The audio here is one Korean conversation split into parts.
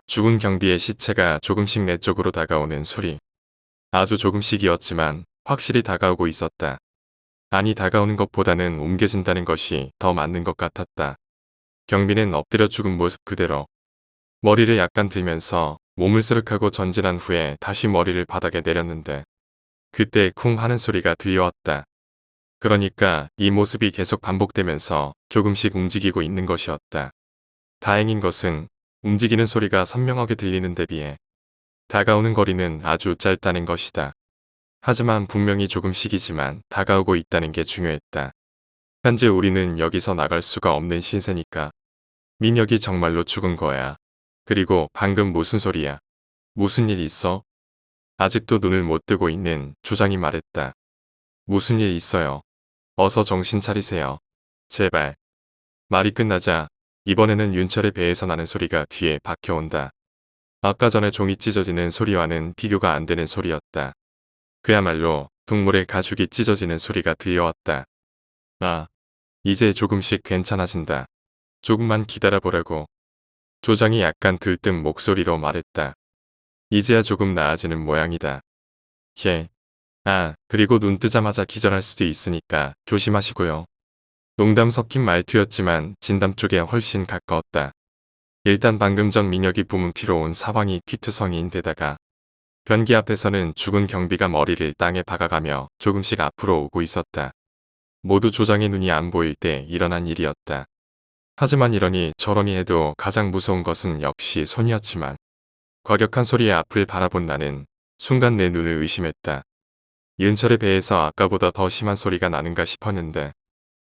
죽은 경비의 시체가 조금씩 내 쪽으로 다가오는 소리. 아주 조금씩이었지만 확실히 다가오고 있었다. 아니 다가오는 것보다는 옮겨진다는 것이 더 맞는 것 같았다. 경비는 엎드려 죽은 모습 그대로 머리를 약간 들면서 몸을 쓰륵하고 전진한 후에 다시 머리를 바닥에 내렸는데 그때 쿵 하는 소리가 들려왔다. 그러니까 이 모습이 계속 반복되면서 조금씩 움직이고 있는 것이었다. 다행인 것은 움직이는 소리가 선명하게 들리는 데 비해 다가오는 거리는 아주 짧다는 것이다. 하지만 분명히 조금씩이지만 다가오고 있다는 게 중요했다. 현재 우리는 여기서 나갈 수가 없는 신세니까. 민혁이 정말로 죽은 거야. 그리고 방금 무슨 소리야? 무슨 일 있어? 아직도 눈을 못 뜨고 있는 조장이 말했다. 무슨 일 있어요? 어서 정신 차리세요. 제발. 말이 끝나자 이번에는 윤철의 배에서 나는 소리가 귀에 박혀온다. 아까 전에 종이 찢어지는 소리와는 비교가 안 되는 소리였다. 그야말로 동물의 가죽이 찢어지는 소리가 들려왔다. 아, 이제 조금씩 괜찮아진다. 조금만 기다려보라고. 조장이 약간 들뜬 목소리로 말했다. 이제야 조금 나아지는 모양이다. 그리고 눈 뜨자마자 기절할 수도 있으니까 조심하시고요. 농담 섞인 말투였지만 진담 쪽에 훨씬 가까웠다. 일단 방금 전 민혁이 뿜은 피로 온 사방이 피투성이인 데다가 변기 앞에서는 죽은 경비가 머리를 땅에 박아가며 조금씩 앞으로 오고 있었다. 모두 조장의 눈이 안 보일 때 일어난 일이었다. 하지만 이러니 저러니 해도 가장 무서운 것은 역시 손이었지만 과격한 소리의 앞을 바라본 나는 순간 내 눈을 의심했다. 윤철의 배에서 아까보다 더 심한 소리가 나는가 싶었는데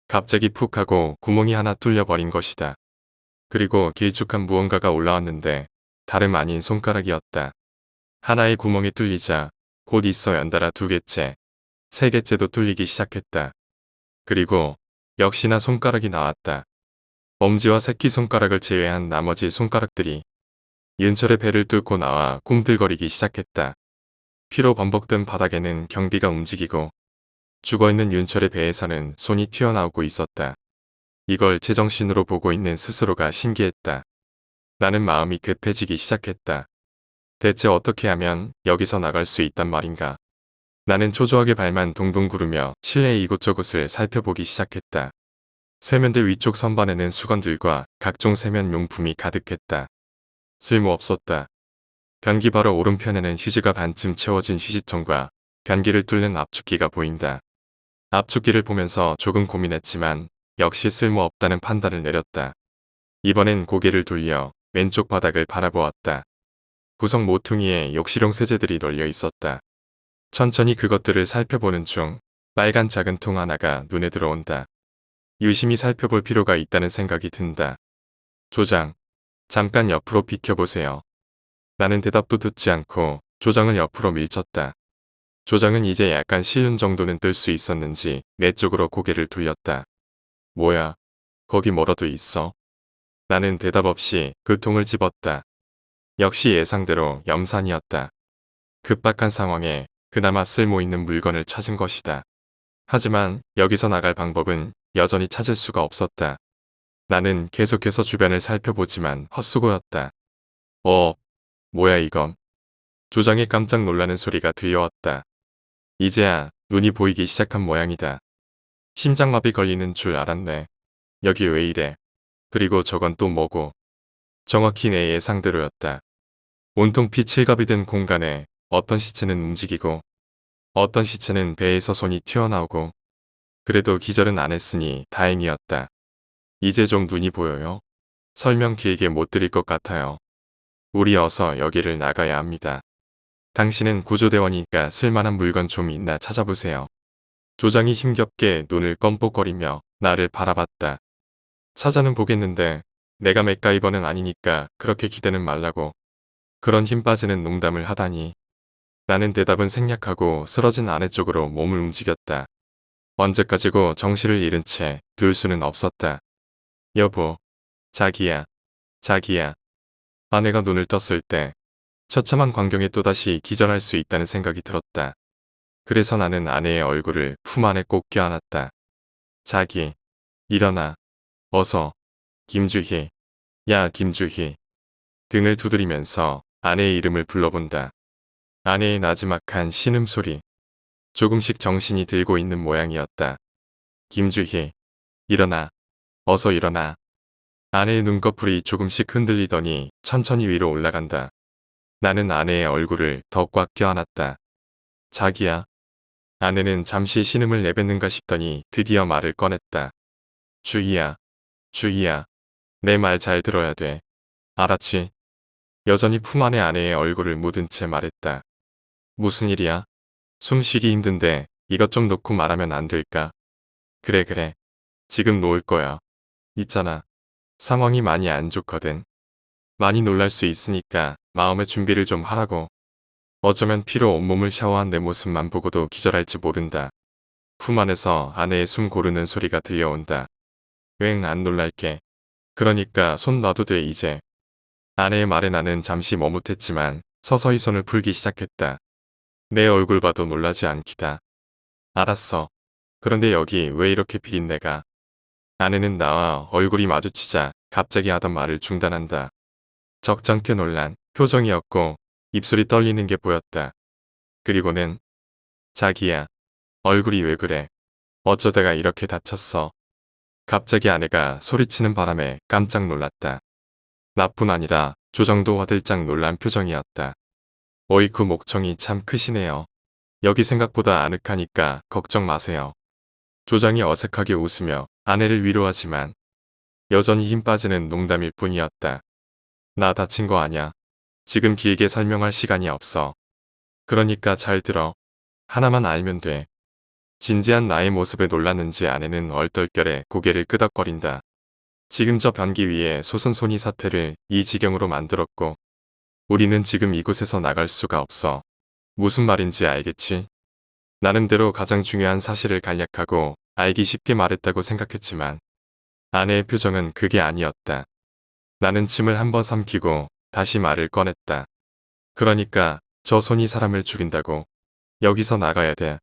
갑자기 푹 하고 구멍이 하나 뚫려버린 것이다. 그리고 길쭉한 무언가가 올라왔는데 다름 아닌 손가락이었다. 하나의 구멍이 뚫리자 곧 있어 연달아 두 개째, 세 개째도 뚫리기 시작했다. 그리고 역시나 손가락이 나왔다. 엄지와 새끼손가락을 제외한 나머지 손가락들이 윤철의 배를 뚫고 나와 꿈틀거리기 시작했다. 피로 범벅된 바닥에는 경비가 움직이고 죽어있는 윤철의 배에서는 손이 튀어나오고 있었다. 이걸 제정신으로 보고 있는 스스로가 신기했다. 나는 마음이 급해지기 시작했다. 대체 어떻게 하면 여기서 나갈 수 있단 말인가. 나는 초조하게 발만 동동 구르며 실내 이곳저곳을 살펴보기 시작했다. 세면대 위쪽 선반에는 수건들과 각종 세면 용품이 가득했다. 쓸모없었다. 변기 바로 오른편에는 휴지가 반쯤 채워진 휴지통과 변기를 뚫는 압축기가 보인다. 압축기를 보면서 조금 고민했지만 역시 쓸모없다는 판단을 내렸다. 이번엔 고개를 돌려 왼쪽 바닥을 바라보았다. 구석 모퉁이에 욕실용 세제들이 널려 있었다. 천천히 그것들을 살펴보는 중 빨간 작은 통 하나가 눈에 들어온다. 유심히 살펴볼 필요가 있다는 생각이 든다. 조장, 잠깐 옆으로 비켜보세요. 나는 대답도 듣지 않고 조장을 옆으로 밀쳤다. 조장은 이제 약간 실눈 정도는 뜰 수 있었는지 내 쪽으로 고개를 돌렸다. 뭐야, 거기 뭐라도 있어? 나는 대답 없이 그 통을 집었다. 역시 예상대로 염산이었다. 급박한 상황에 그나마 쓸모있는 물건을 찾은 것이다. 하지만 여기서 나갈 방법은 여전히 찾을 수가 없었다. 나는 계속해서 주변을 살펴보지만 헛수고였다. 뭐야 이건. 조장이 깜짝 놀라는 소리가 들려왔다. 이제야 눈이 보이기 시작한 모양이다. 심장마비 걸리는 줄 알았네. 여기 왜 이래. 그리고 저건 또 뭐고. 정확히 내 예상대로였다. 온통 피칠갑이 된 공간에 어떤 시체는 움직이고 어떤 시체는 배에서 손이 튀어나오고 그래도 기절은 안 했으니 다행이었다. 이제 좀 눈이 보여요. 설명 길게 못 드릴 것 같아요. 우리 어서 여기를 나가야 합니다. 당신은 구조대원이니까 쓸만한 물건 좀 있나 찾아보세요. 조장이 힘겹게 눈을 껌뻑거리며 나를 바라봤다. 찾아는 보겠는데 내가 맥가이버는 아니니까 그렇게 기대는 말라고. 그런 힘 빠지는 농담을 하다니. 나는 대답은 생략하고 쓰러진 아내 쪽으로 몸을 움직였다. 언제까지고 정신을 잃은 채 둘 수는 없었다. 여보, 자기야. 아내가 눈을 떴을 때 처참한 광경에 또다시 기절할 수 있다는 생각이 들었다. 그래서 나는 아내의 얼굴을 품 안에 꼭 껴안았다. 자기, 일어나. 어서. 김주희. 야, 김주희. 등을 두드리면서 아내의 이름을 불러본다. 아내의 나지막한 신음소리. 조금씩 정신이 들고 있는 모양이었다. 김주희, 일어나. 어서 일어나. 아내의 눈꺼풀이 조금씩 흔들리더니 천천히 위로 올라간다. 나는 아내의 얼굴을 더 꽉 껴안았다. 자기야. 아내는 잠시 신음을 내뱉는가 싶더니 드디어 말을 꺼냈다. 주희야. 주희야. 내 말 잘 들어야 돼. 알았지? 여전히 품 안에 아내의 얼굴을 묻은 채 말했다. 무슨 일이야? 숨 쉬기 힘든데 이것 좀 놓고 말하면 안 될까? 그래 그래. 지금 놓을 거야. 있잖아. 상황이 많이 안 좋거든. 많이 놀랄 수 있으니까 마음의 준비를 좀 하라고. 어쩌면 피로 온몸을 샤워한 내 모습만 보고도 기절할지 모른다. 품 안에서 아내의 숨 고르는 소리가 들려온다. 응, 안 놀랄게. 그러니까 손 놔도 돼 이제. 아내의 말에 나는 잠시 머뭇했지만 서서히 손을 풀기 시작했다. 내 얼굴 봐도 놀라지 않기다. 알았어. 그런데 여기 왜 이렇게 비린내가? 아내는 나와 얼굴이 마주치자 갑자기 하던 말을 중단한다. 적잖게 놀란 표정이었고 입술이 떨리는 게 보였다. 그리고는 자기야, 얼굴이 왜 그래? 어쩌다가 이렇게 다쳤어? 갑자기 아내가 소리치는 바람에 깜짝 놀랐다. 나뿐 아니라 조정도 화들짝 놀란 표정이었다. 어이쿠 목청이 참 크시네요. 여기 생각보다 아늑하니까 걱정 마세요. 조장이 어색하게 웃으며 아내를 위로하지만 여전히 힘 빠지는 농담일 뿐이었다. 나 다친 거 아냐. 지금 길게 설명할 시간이 없어. 그러니까 잘 들어. 하나만 알면 돼. 진지한 나의 모습에 놀랐는지 아내는 얼떨결에 고개를 끄덕거린다. 지금 저 변기 위에 솟은 손이 사태를 이 지경으로 만들었고 우리는 지금 이곳에서 나갈 수가 없어. 무슨 말인지 알겠지? 나름대로 가장 중요한 사실을 간략하고 알기 쉽게 말했다고 생각했지만 아내의 표정은 그게 아니었다. 나는 침을 한번 삼키고 다시 말을 꺼냈다. 그러니까 저 손이 사람을 죽인다고. 여기서 나가야 돼.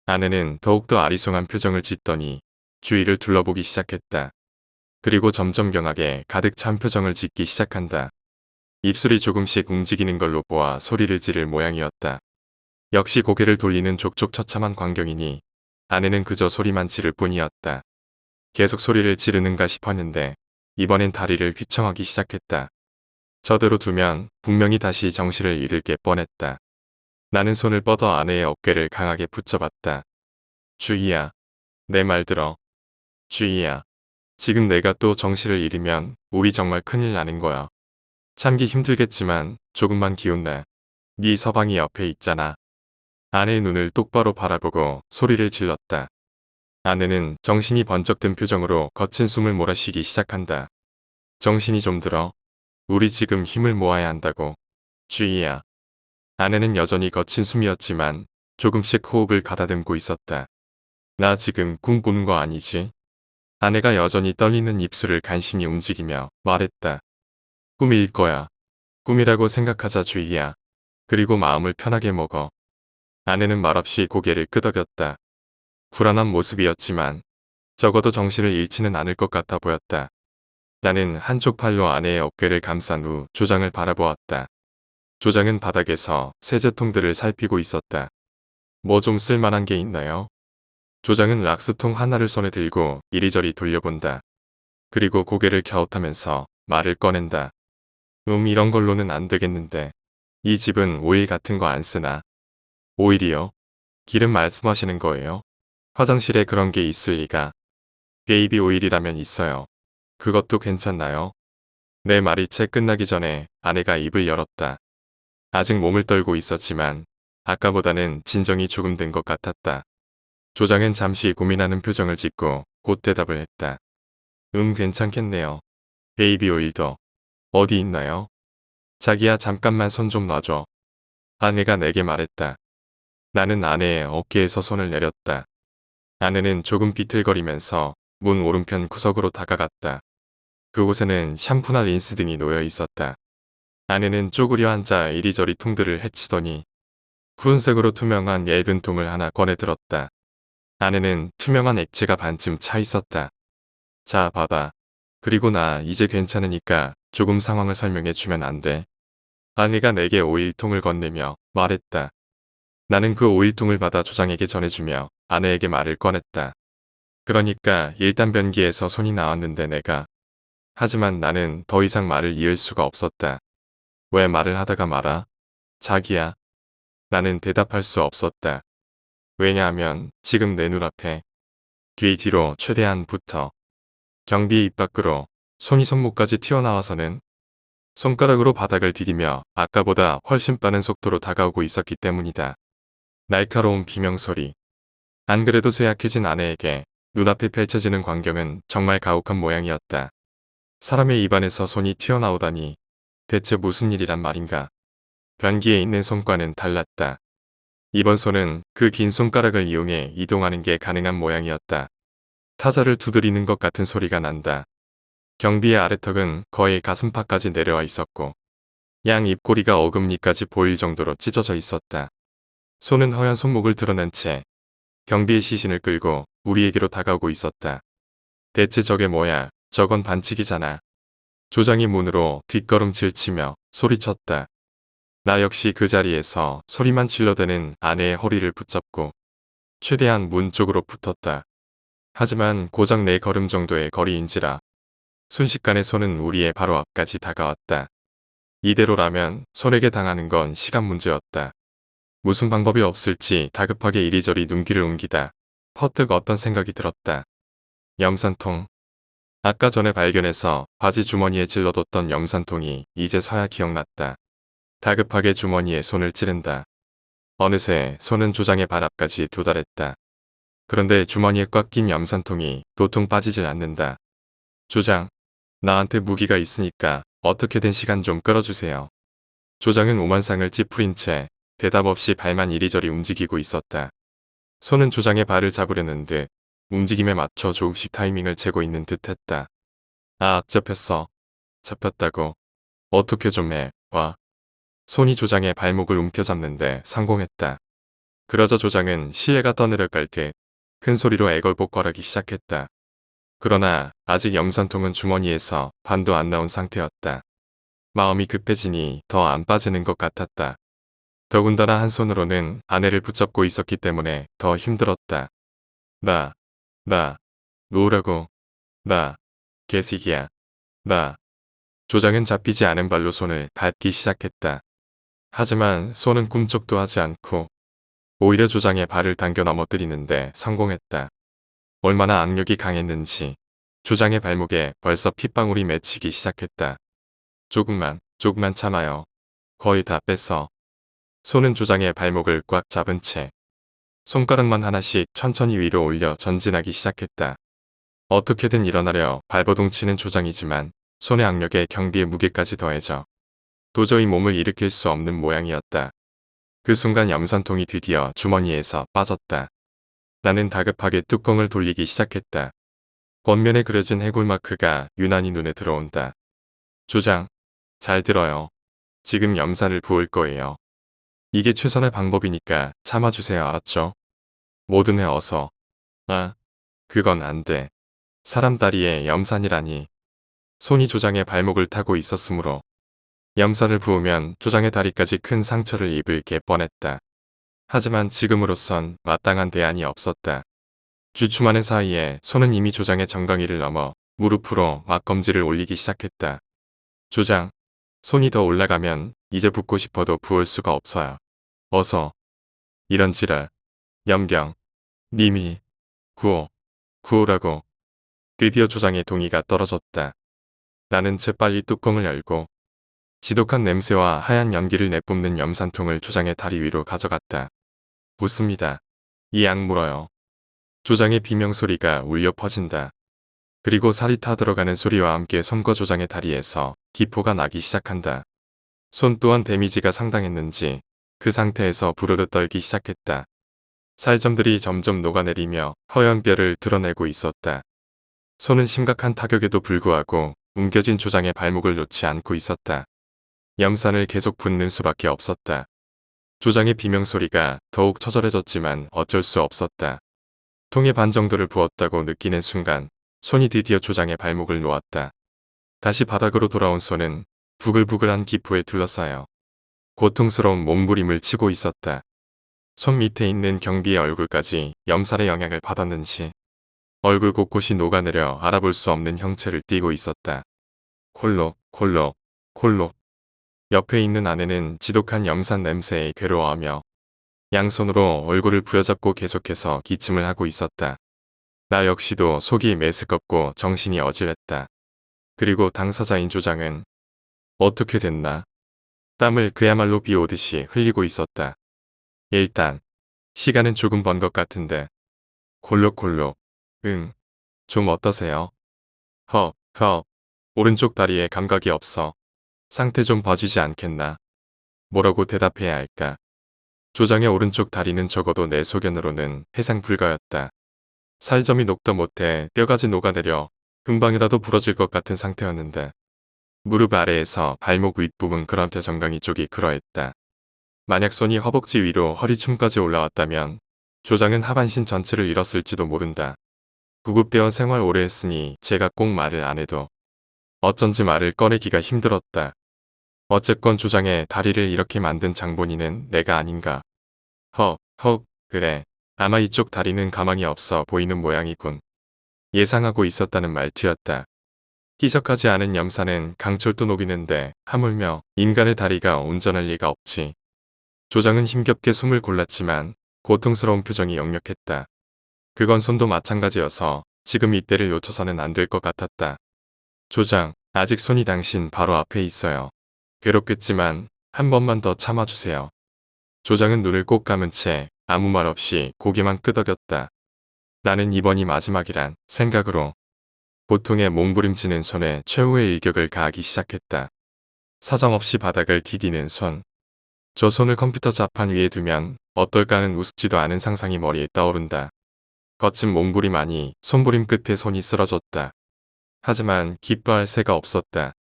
아내는 더욱더 아리송한 표정을 짓더니 주위를 둘러보기 시작했다. 그리고 점점 경악에 가득 찬 표정을 짓기 시작한다. 입술이 조금씩 움직이는 걸로 보아 소리를 지를 모양이었다. 역시 고개를 돌리는 족족처참한 광경이니 아내는 그저 소리만 지를 뿐이었다. 계속 소리를 지르는가 싶었는데 이번엔 다리를 휘청하기 시작했다. 저대로 두면 분명히 다시 정신을 잃을 게 뻔했다. 나는 손을 뻗어 아내의 어깨를 강하게 붙잡았다. 주희야, 내 말 들어. 주희야, 지금 내가 또 정신을 잃으면 우리 정말 큰일 나는 거야. 참기 힘들겠지만 조금만 기운내. 네 서방이 옆에 있잖아. 아내의 눈을 똑바로 바라보고 소리를 질렀다. 아내는 정신이 번쩍 든 표정으로 거친 숨을 몰아쉬기 시작한다. 정신이 좀 들어. 우리 지금 힘을 모아야 한다고. 주희야. 아내는 여전히 거친 숨이었지만 조금씩 호흡을 가다듬고 있었다. 나 지금 꿈 꾸는 거 아니지? 아내가 여전히 떨리는 입술을 간신히 움직이며 말했다. 꿈일 거야. 꿈이라고 생각하자 주희야. 그리고 마음을 편하게 먹어. 아내는 말없이 고개를 끄덕였다. 불안한 모습이었지만 적어도 정신을 잃지는 않을 것 같아 보였다. 나는 한쪽 팔로 아내의 어깨를 감싼 후 조장을 바라보았다. 조장은 바닥에서 세제통들을 살피고 있었다. 뭐 좀 쓸만한 게 있나요? 조장은 락스통 하나를 손에 들고 이리저리 돌려본다. 그리고 고개를 갸웃하면서 말을 꺼낸다. 이런 걸로는 안 되겠는데. 이 집은 오일 같은 거 안 쓰나? 오일이요? 기름 말씀하시는 거예요? 화장실에 그런 게 있을 리가. 베이비 오일이라면 있어요. 그것도 괜찮나요? 내 말이 채 끝나기 전에 아내가 입을 열었다. 아직 몸을 떨고 있었지만 아까보다는 진정이 조금 든 것 같았다. 조장은 잠시 고민하는 표정을 짓고 곧 대답을 했다. 괜찮겠네요. 베이비 오일도. 어디 있나요? 자기야 잠깐만 손 좀 놔줘. 아내가 내게 말했다. 나는 아내의 어깨에서 손을 내렸다. 아내는 조금 비틀거리면서 문 오른편 구석으로 다가갔다. 그곳에는 샴푸나 린스 등이 놓여 있었다. 아내는 쪼그려 앉아 이리저리 통들을 헤치더니 푸른색으로 투명한 얇은 통을 하나 꺼내 들었다. 안에는 투명한 액체가 반쯤 차 있었다. 자, 봐봐. 그리고 나 이제 괜찮으니까 조금 상황을 설명해 주면 안 돼? 아내가 내게 오일통을 건네며 말했다. 나는 그 오일통을 받아 조장에게 전해주며 아내에게 말을 꺼냈다. 그러니까 일단 변기에서 손이 나왔는데 내가. 하지만 나는 더 이상 말을 이을 수가 없었다. 왜 말을 하다가 말아? 자기야. 나는 대답할 수 없었다. 왜냐하면 지금 내 눈앞에 귀 뒤로 최대한 붙어 경비의 입 밖으로 손이 손목까지 튀어나와서는 손가락으로 바닥을 디디며 아까보다 훨씬 빠른 속도로 다가오고 있었기 때문이다. 날카로운 비명소리. 안 그래도 쇠약해진 아내에게 눈앞에 펼쳐지는 광경은 정말 가혹한 모양이었다. 사람의 입안에서 손이 튀어나오다니 대체 무슨 일이란 말인가. 변기에 있는 손과는 달랐다. 이번 손은 그 긴 손가락을 이용해 이동하는 게 가능한 모양이었다. 타자를 두드리는 것 같은 소리가 난다. 경비의 아래턱은 거의 가슴팍까지 내려와 있었고 양 입꼬리가 어금니까지 보일 정도로 찢어져 있었다. 손은 허연 손목을 드러낸 채 경비의 시신을 끌고 우리에게로 다가오고 있었다. 대체 저게 뭐야? 저건 반칙이잖아. 조장이 문으로 뒷걸음질 치며 소리쳤다. 나 역시 그 자리에서 소리만 질러대는 아내의 허리를 붙잡고 최대한 문 쪽으로 붙었다. 하지만 고작 4걸음 정도의 거리인지라 순식간에 손은 우리의 바로 앞까지 다가왔다. 이대로라면 손에게 당하는 건 시간 문제였다. 무슨 방법이 없을지 다급하게 이리저리 눈길을 옮기다 퍼뜩 어떤 생각이 들었다. 염산통. 아까 전에 발견해서 바지 주머니에 질러뒀던 염산통이 이제서야 기억났다. 다급하게 주머니에 손을 찌른다. 어느새 손은 조장의 발 앞까지 도달했다. 그런데 주머니에 꽉 낀 염산통이 도통 빠지질 않는다. 조장, 나한테 무기가 있으니까 어떻게든 시간 좀 끌어주세요. 조장은 오만상을 찌푸린 채 대답 없이 발만 이리저리 움직이고 있었다. 손은 조장의 발을 잡으려는 듯 움직임에 맞춰 조금씩 타이밍을 재고 있는 듯 했다. 아, 잡혔어. 잡혔다고. 어떻게 좀 해, 와. 손이 조장의 발목을 움켜잡는데 성공했다. 그러자 조장은 시야가 떠내려갈 듯 큰 소리로 애걸복걸하기 시작했다. 그러나 아직 염산통은 주머니에서 반도 안 나온 상태였다. 마음이 급해지니 더 안 빠지는 것 같았다. 더군다나 한 손으로는 아내를 붙잡고 있었기 때문에 더 힘들었다. 놓으라고. 개새끼야. 조장은 잡히지 않은 발로 손을 밟기 시작했다. 하지만 손은 꿈쩍도 하지 않고 오히려 조장의 발을 당겨 넘어뜨리는데 성공했다. 얼마나 악력이 강했는지 조장의 발목에 벌써 핏방울이 맺히기 시작했다. 조금만 참아요. 거의 다 뺐어. 손은 조장의 발목을 꽉 잡은 채 손가락만 하나씩 천천히 위로 올려 전진하기 시작했다. 어떻게든 일어나려 발버둥 치는 조장이지만 손의 악력에 경비의 무게까지 더해져 도저히 몸을 일으킬 수 없는 모양이었다. 그 순간 염산통이 드디어 주머니에서 빠졌다. 나는 다급하게 뚜껑을 돌리기 시작했다. 겉면에 그려진 해골마크가 유난히 눈에 들어온다. 조장, 잘 들어요. 지금 염산을 부을 거예요. 이게 최선의 방법이니까 참아주세요, 알았죠? 뭐든 해 어서. 아, 그건 안 돼. 사람 다리에 염산이라니. 손이 조장의 발목을 타고 있었으므로 염산을 부으면 조장의 다리까지 큰 상처를 입을 게 뻔했다. 하지만 지금으로선 마땅한 대안이 없었다. 주춤하는 사이에 손은 이미 조장의 정강이를 넘어 무릎으로 막 검지를 올리기 시작했다. 조장, 손이 더 올라가면 이제 붓고 싶어도 부을 수가 없어요. 어서. 이런 지랄. 염경. 님이. 구호라고. 드디어 조장의 동의가 떨어졌다. 나는 재빨리 뚜껑을 열고 지독한 냄새와 하얀 연기를 내뿜는 염산통을 조장의 다리 위로 가져갔다. 붓습니다. 이 약 물어요. 조장의 비명소리가 울려 퍼진다. 그리고 살이 타들어가는 소리와 함께 손과 조장의 다리에서 기포가 나기 시작한다. 손 또한 데미지가 상당했는지 그 상태에서 부르르 떨기 시작했다. 살점들이 점점 녹아내리며 허연 뼈를 드러내고 있었다. 손은 심각한 타격에도 불구하고 웅겨진 조장의 발목을 놓지 않고 있었다. 염산을 계속 붓는 수밖에 없었다. 조장의 비명소리가 더욱 처절해졌지만 어쩔 수 없었다. 통의 반 정도를 부었다고 느끼는 순간 손이 드디어 조장의 발목을 놓았다. 다시 바닥으로 돌아온 손은 부글부글한 기포에 둘러싸여 고통스러운 몸부림을 치고 있었다. 손 밑에 있는 경비의 얼굴까지 염살의 영향을 받았는지 얼굴 곳곳이 녹아내려 알아볼 수 없는 형체를 띠고 있었다. 콜록, 콜록, 콜록. 옆에 있는 아내는 지독한 염산 냄새에 괴로워하며 양손으로 얼굴을 부여잡고 계속해서 기침을 하고 있었다. 나 역시도 속이 메스껍고 정신이 어질했다. 그리고 당사자인 조장은 어떻게 됐나? 땀을 그야말로 비 오듯이 흘리고 있었다. 일단 시간은 조금 번 것 같은데. 콜록콜록. 응. 좀 어떠세요? 헉, 헉. 오른쪽 다리에 감각이 없어. 상태 좀 봐주지 않겠나? 뭐라고 대답해야 할까? 조장의 오른쪽 다리는 적어도 내 소견으로는 해상 불가였다. 살점이 녹다 못해 뼈까지 녹아내려 금방이라도 부러질 것 같은 상태였는데 무릎 아래에서 발목 윗부분 그람표 정강이 쪽이 그러했다. 만약 손이 허벅지 위로 허리춤까지 올라왔다면 조장은 하반신 전체를 잃었을지도 모른다. 구급대원 생활 오래 했으니 제가 꼭 말을 안 해도 어쩐지 말을 꺼내기가 힘들었다. 어쨌건 조장의 다리를 이렇게 만든 장본인은 내가 아닌가. 헉, 그래. 아마 이쪽 다리는 가망이 없어 보이는 모양이군. 예상하고 있었다는 말투였다. 희석하지 않은 염산은 강철도 녹이는데 하물며 인간의 다리가 온전할 리가 없지. 조장은 힘겹게 숨을 골랐지만 고통스러운 표정이 역력했다. 그건 손도 마찬가지여서 지금 이때를 놓쳐서는 안 될 것 같았다. 조장, 아직 손이 당신 바로 앞에 있어요. 괴롭겠지만 한 번만 더 참아주세요. 조장은 눈을 꼭 감은 채 아무 말 없이 고개만 끄덕였다. 나는 이번이 마지막이란 생각으로 고통에 몸부림치는 손에 최후의 일격을 가하기 시작했다. 사정없이 바닥을 디디는 손. 저 손을 컴퓨터 자판 위에 두면 어떨까 하는 우습지도 않은 상상이 머리에 떠오른다. 거친 몸부림 아니 손부림 끝에 손이 쓰러졌다. 하지만 기뻐할 새가 없었다.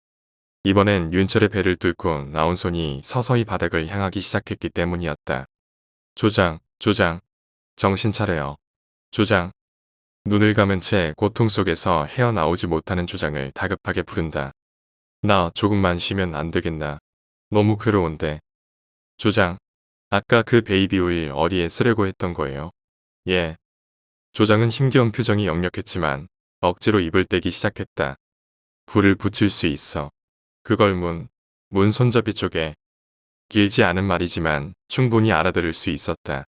이번엔 윤철의 배를 뚫고 나온 손이 서서히 바닥을 향하기 시작했기 때문이었다. 조장, 정신 차려요. 조장. 눈을 감은 채 고통 속에서 헤어나오지 못하는 조장을 다급하게 부른다. 나 조금만 쉬면 안 되겠나. 너무 괴로운데. 조장. 아까 그 베이비 오일 어디에 쓰려고 했던 거예요? 예. 조장은 힘겨운 표정이 역력했지만 억지로 입을 떼기 시작했다. 불을 붙일 수 있어. 그걸 문 손잡이 쪽에. 길지 않은 말이지만 충분히 알아들을 수 있었다.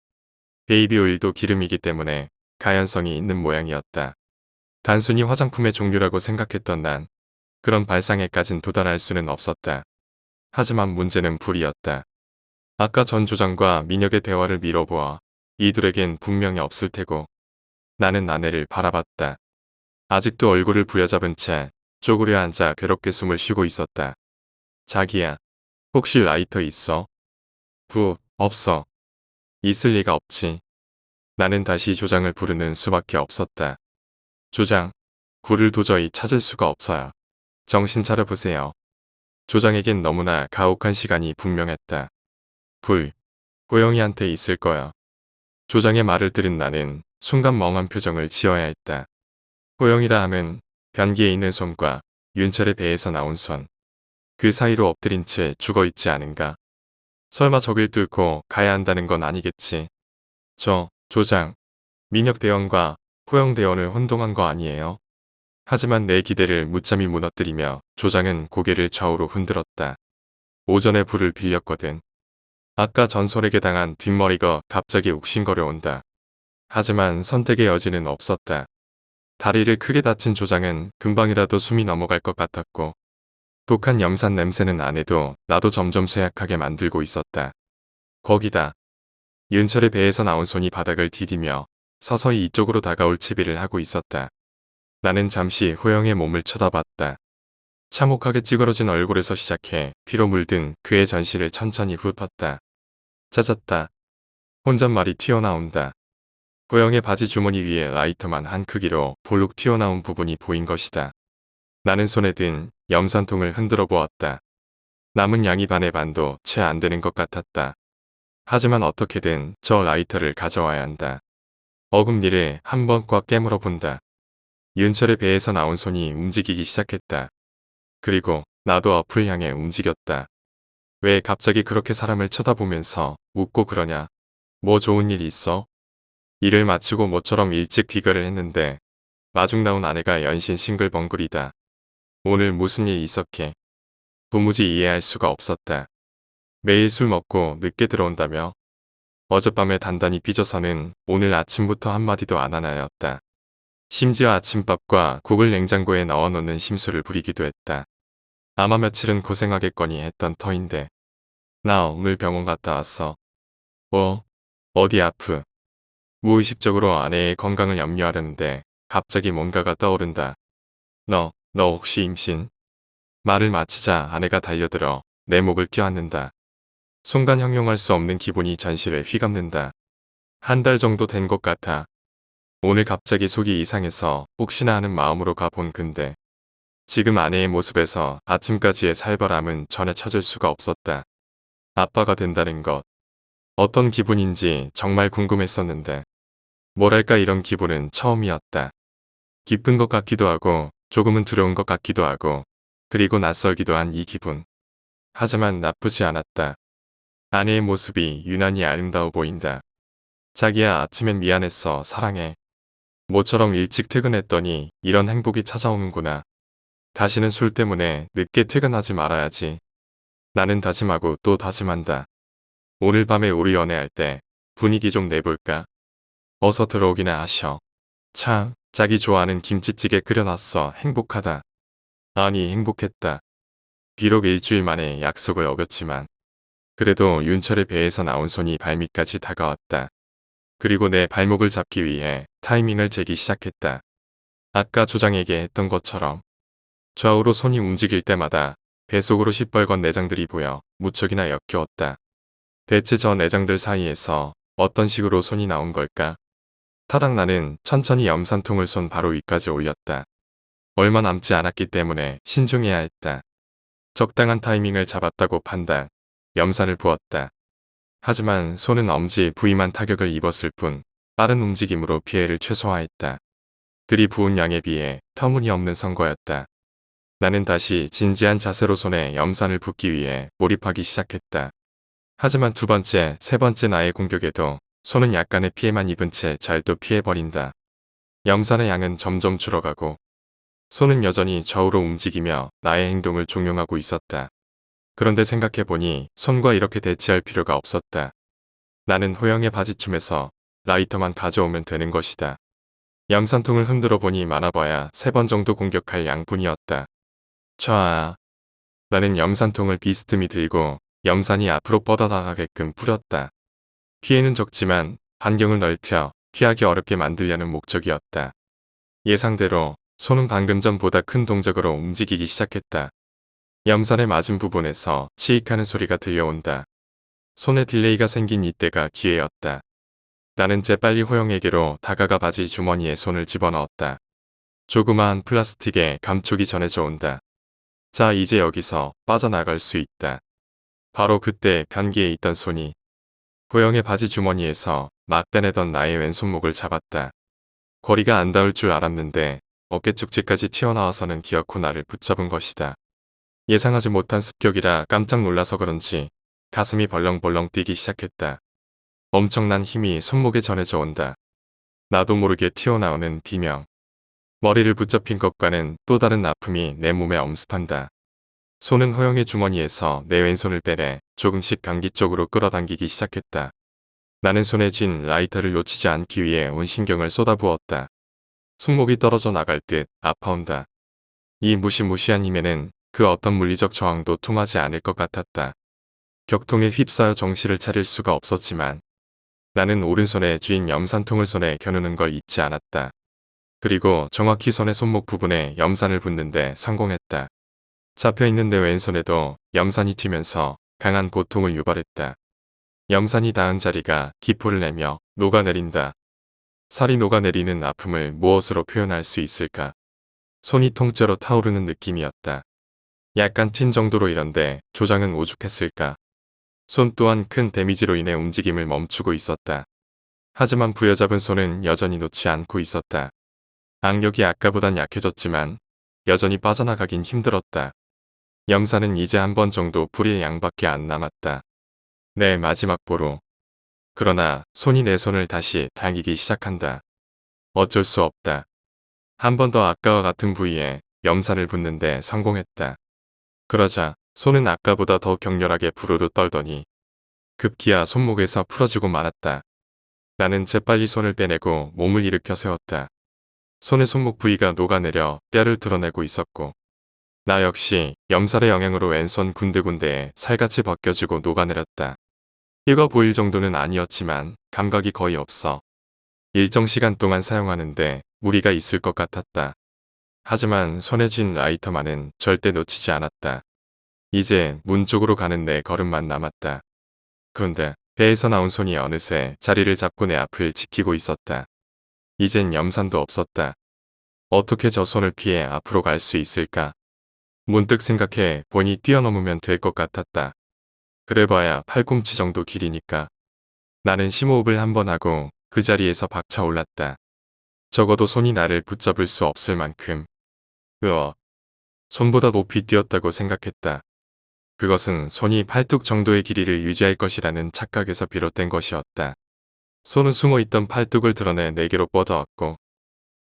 베이비 오일도 기름이기 때문에 가연성이 있는 모양이었다. 단순히 화장품의 종류라고 생각했던 난 그런 발상에까진 도달할 수는 없었다. 하지만 문제는 불이었다. 아까 전 조장과 민혁의 대화를 미뤄보아 이들에겐 분명히 없을 테고 나는 아내를 바라봤다. 아직도 얼굴을 부여잡은 채 쪼그려 앉아 괴롭게 숨을 쉬고 있었다. 자기야, 혹시 라이터 있어? 없어. 있을 리가 없지. 나는 다시 조장을 부르는 수밖에 없었다. 조장, 불을 도저히 찾을 수가 없어요. 정신 차려보세요. 조장에겐 너무나 가혹한 시간이 분명했다. 불, 호영이한테 있을 거야. 조장의 말을 들은 나는 순간 멍한 표정을 지어야 했다. 호영이라 함은 변기에 있는 손과 윤철의 배에서 나온 손. 그 사이로 엎드린 채 죽어있지 않은가. 설마 저길 뚫고 가야 한다는 건 아니겠지. 조장, 민혁 대원과 호영 대원을 혼동한 거 아니에요? 하지만 내 기대를 무참히 무너뜨리며 조장은 고개를 좌우로 흔들었다. 오전에 불을 빌렸거든. 아까 전설에게 당한 뒷머리가 갑자기 욱신거려온다. 하지만 선택의 여지는 없었다. 다리를 크게 다친 조장은 금방이라도 숨이 넘어갈 것 같았고 독한 염산 냄새는 안 해도 나도 점점 쇠약하게 만들고 있었다. 거기다 윤철의 배에서 나온 손이 바닥을 디디며 서서히 이쪽으로 다가올 채비를 하고 있었다. 나는 잠시 호영의 몸을 쳐다봤다. 참혹하게 찌그러진 얼굴에서 시작해 피로 물든 그의 전시를 천천히 훑었다. 찾았다. 혼잣말이 튀어나온다. 호영의 바지 주머니 위에 라이터만 한 크기로 볼록 튀어나온 부분이 보인 것이다. 나는 손에 든 염산통을 흔들어 보았다. 남은 양이 반의 반도 채 안 되는 것 같았다. 하지만 어떻게든 저 라이터를 가져와야 한다. 어금니를 한번 꽉 깨물어 본다. 윤철의 배에서 나온 손이 움직이기 시작했다. 그리고 나도 앞을 향해 움직였다. 왜 갑자기 그렇게 사람을 쳐다보면서 웃고 그러냐? 뭐 좋은 일 있어? 일을 마치고 모처럼 일찍 귀가를 했는데 마중 나온 아내가 연신 싱글벙글이다. 오늘 무슨 일 있었게? 도무지 이해할 수가 없었다. 매일 술 먹고 늦게 들어온다며? 어젯밤에 단단히 삐져서는 오늘 아침부터 한마디도 안 하나였다. 심지어 아침밥과 국을 냉장고에 넣어놓는 심술을 부리기도 했다. 아마 며칠은 고생하겠거니 했던 터인데 나 오늘 병원 갔다 왔어. 뭐? 어디 아프? 무의식적으로 아내의 건강을 염려하려는데 갑자기 뭔가가 떠오른다. 너 혹시 임신? 말을 마치자 아내가 달려들어 내 목을 껴안는다. 순간 형용할 수 없는 기분이 전신을 휘감는다. 한 달 정도 된 것 같아. 오늘 갑자기 속이 이상해서 혹시나 하는 마음으로 가본 근데 지금 아내의 모습에서 아침까지의 살벌함은 전혀 찾을 수가 없었다. 아빠가 된다는 것. 어떤 기분인지 정말 궁금했었는데 뭐랄까 이런 기분은 처음이었다. 기쁜 것 같기도 하고 조금은 두려운 것 같기도 하고 그리고 낯설기도 한 이 기분. 하지만 나쁘지 않았다. 아내의 모습이 유난히 아름다워 보인다. 자기야 아침엔 미안했어 사랑해. 모처럼 일찍 퇴근했더니 이런 행복이 찾아오는구나. 다시는 술 때문에 늦게 퇴근하지 말아야지. 나는 다짐하고 또 다짐한다. 오늘 밤에 우리 연애할 때 분위기 좀 내볼까? 어서 들어오기나 하셔. 참, 자기 좋아하는 김치찌개 끓여놨어. 행복하다. 아니, 행복했다. 비록 일주일 만에 약속을 어겼지만 그래도 윤철의 배에서 나온 손이 발밑까지 다가왔다. 그리고 내 발목을 잡기 위해 타이밍을 재기 시작했다. 아까 조장에게 했던 것처럼 좌우로 손이 움직일 때마다 뱃속으로 시뻘건 내장들이 보여 무척이나 역겨웠다. 대체 저 내장들 사이에서 어떤 식으로 손이 나온 걸까? 타닥 나는 천천히 염산통을 손 바로 위까지 올렸다. 얼마 남지 않았기 때문에 신중해야 했다. 적당한 타이밍을 잡았다고 판단. 염산을 부었다. 하지만 손은 엄지 부위만 타격을 입었을 뿐 빠른 움직임으로 피해를 최소화했다. 들이부은 양에 비해 터무니없는 선거였다. 나는 다시 진지한 자세로 손에 염산을 붓기 위해 몰입하기 시작했다. 하지만 두 번째, 세 번째 나의 공격에도 손은 약간의 피해만 입은 채 잘도 피해버린다. 염산의 양은 점점 줄어가고 손은 여전히 좌우로 움직이며 나의 행동을 종용하고 있었다. 그런데 생각해보니 손과 이렇게 대치할 필요가 없었다. 나는 호영의 바지춤에서 라이터만 가져오면 되는 것이다. 염산통을 흔들어 보니 많아봐야 3번 정도 공격할 양뿐이었다. 촤아. 나는 염산통을 비스듬히 들고 염산이 앞으로 뻗어나가게끔 뿌렸다. 피해는 적지만 반경을 넓혀 피하기 어렵게 만들려는 목적이었다. 예상대로 손은 방금 전보다 큰 동작으로 움직이기 시작했다. 염산에 맞은 부분에서 치익하는 소리가 들려온다. 손에 딜레이가 생긴 이때가 기회였다. 나는 재빨리 호영에게로 다가가 바지 주머니에 손을 집어넣었다. 조그마한 플라스틱에 감촉이 전해져 온다. 자, 이제 여기서 빠져나갈 수 있다. 바로 그때 변기에 있던 손이 호영의 바지 주머니에서 막 빼내던 나의 왼손목을 잡았다. 거리가 안 닿을 줄 알았는데 어깨 쪽지까지 튀어나와서는 기어코 나를 붙잡은 것이다. 예상하지 못한 습격이라 깜짝 놀라서 그런지 가슴이 벌렁벌렁 뛰기 시작했다. 엄청난 힘이 손목에 전해져 온다. 나도 모르게 튀어나오는 비명. 머리를 붙잡힌 것과는 또 다른 아픔이 내 몸에 엄습한다. 손은 호영의 주머니에서 내 왼손을 빼내 조금씩 변기 쪽으로 끌어당기기 시작했다. 나는 손에 쥔 라이터를 놓치지 않기 위해 온 신경을 쏟아부었다. 손목이 떨어져 나갈 듯 아파온다. 이 무시무시한 힘에는 그 어떤 물리적 저항도 통하지 않을 것 같았다. 격통에 휩싸여 정신을 차릴 수가 없었지만 나는 오른손에 쥔 염산통을 손에 겨누는 걸 잊지 않았다. 그리고 정확히 손의 손목 부분에 염산을 붓는데 성공했다. 잡혀있는 내 왼손에도 염산이 튀면서 강한 고통을 유발했다. 염산이 닿은 자리가 기포를 내며 녹아내린다. 살이 녹아내리는 아픔을 무엇으로 표현할 수 있을까? 손이 통째로 타오르는 느낌이었다. 약간 튄 정도로 이런데 조장은 오죽했을까? 손 또한 큰 데미지로 인해 움직임을 멈추고 있었다. 하지만 부여잡은 손은 여전히 놓지 않고 있었다. 악력이 아까보단 약해졌지만 여전히 빠져나가긴 힘들었다. 염사는 이제 한 번 정도 부릴 양밖에 안 남았다. 내 마지막 보루. 그러나 손이 내 손을 다시 당기기 시작한다. 어쩔 수 없다. 한 번 더 아까와 같은 부위에 염산을 붓는데 성공했다. 그러자 손은 아까보다 더 격렬하게 부르르 떨더니 급기야 손목에서 풀어지고 말았다. 나는 재빨리 손을 빼내고 몸을 일으켜 세웠다. 손의 손목 부위가 녹아내려 뼈를 드러내고 있었고 나 역시 염살의 영향으로 왼손 군데군데에 살같이 벗겨지고 녹아내렸다. 익어 보일 정도는 아니었지만 감각이 거의 없어 일정 시간 동안 사용하는데 무리가 있을 것 같았다. 하지만 손에 쥔 라이터만은 절대 놓치지 않았다. 이제 문 쪽으로 가는 내 걸음만 남았다. 그런데 배에서 나온 손이 어느새 자리를 잡고 내 앞을 지키고 있었다. 이젠 염산도 없었다. 어떻게 저 손을 피해 앞으로 갈 수 있을까? 문득 생각해 보니 뛰어넘으면 될 것 같았다. 그래봐야 팔꿈치 정도 길이니까. 나는 심호흡을 한번 하고 그 자리에서 박차 올랐다. 적어도 손이 나를 붙잡을 수 없을 만큼. 손보다 높이 뛰었다고 생각했다. 그것은 손이 팔뚝 정도의 길이를 유지할 것이라는 착각에서 비롯된 것이었다. 손은 숨어있던 팔뚝을 드러내 내게로 뻗어왔고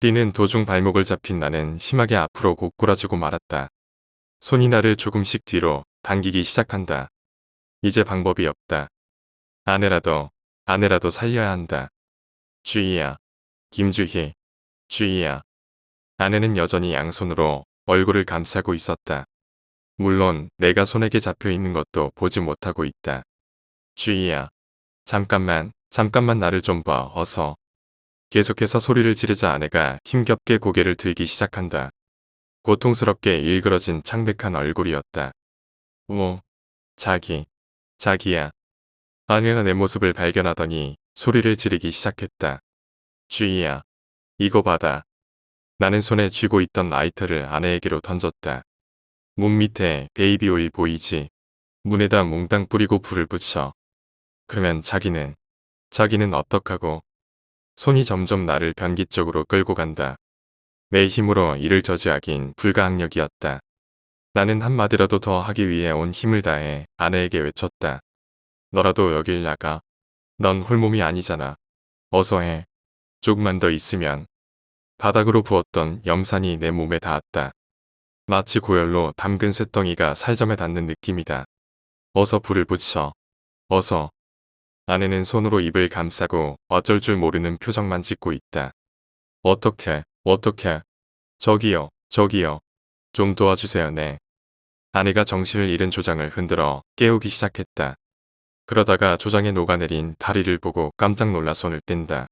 뛰는 도중 발목을 잡힌 나는 심하게 앞으로 고꾸라지고 말았다. 손이 나를 조금씩 뒤로 당기기 시작한다. 이제 방법이 없다. 아내라도 살려야 한다. 주희야. 김주희. 주희야. 아내는 여전히 양손으로 얼굴을 감싸고 있었다. 물론 내가 손에게 잡혀 있는 것도 보지 못하고 있다. 주희야. 잠깐만 나를 좀 봐, 어서. 계속해서 소리를 지르자 아내가 힘겹게 고개를 들기 시작한다. 고통스럽게 일그러진 창백한 얼굴이었다. 자기야. 아내가 내 모습을 발견하더니 소리를 지르기 시작했다. 주희야. 이거 받아. 나는 손에 쥐고 있던 라이터를 아내에게로 던졌다. 문 밑에 베이비 오일 보이지? 문에다 몽땅 뿌리고 불을 붙여. 그러면 자기는 어떡하고? 손이 점점 나를 변기 쪽으로 끌고 간다. 내 힘으로 이를 저지하긴 불가항력이었다. 나는 한마디라도 더 하기 위해 온 힘을 다해 아내에게 외쳤다. 너라도 여길 나가. 넌 홀몸이 아니잖아. 어서 해. 조금만 더 있으면. 바닥으로 부었던 염산이 내 몸에 닿았다. 마치 고열로 담근 쇳덩이가 살점에 닿는 느낌이다. 어서 불을 붙여. 어서. 아내는 손으로 입을 감싸고 어쩔 줄 모르는 표정만 짓고 있다. 어떡해. 저기요. 좀 도와주세요, 네. 아내가 정신을 잃은 조장을 흔들어 깨우기 시작했다. 그러다가 조장에 녹아내린 다리를 보고 깜짝 놀라 손을 뗀다.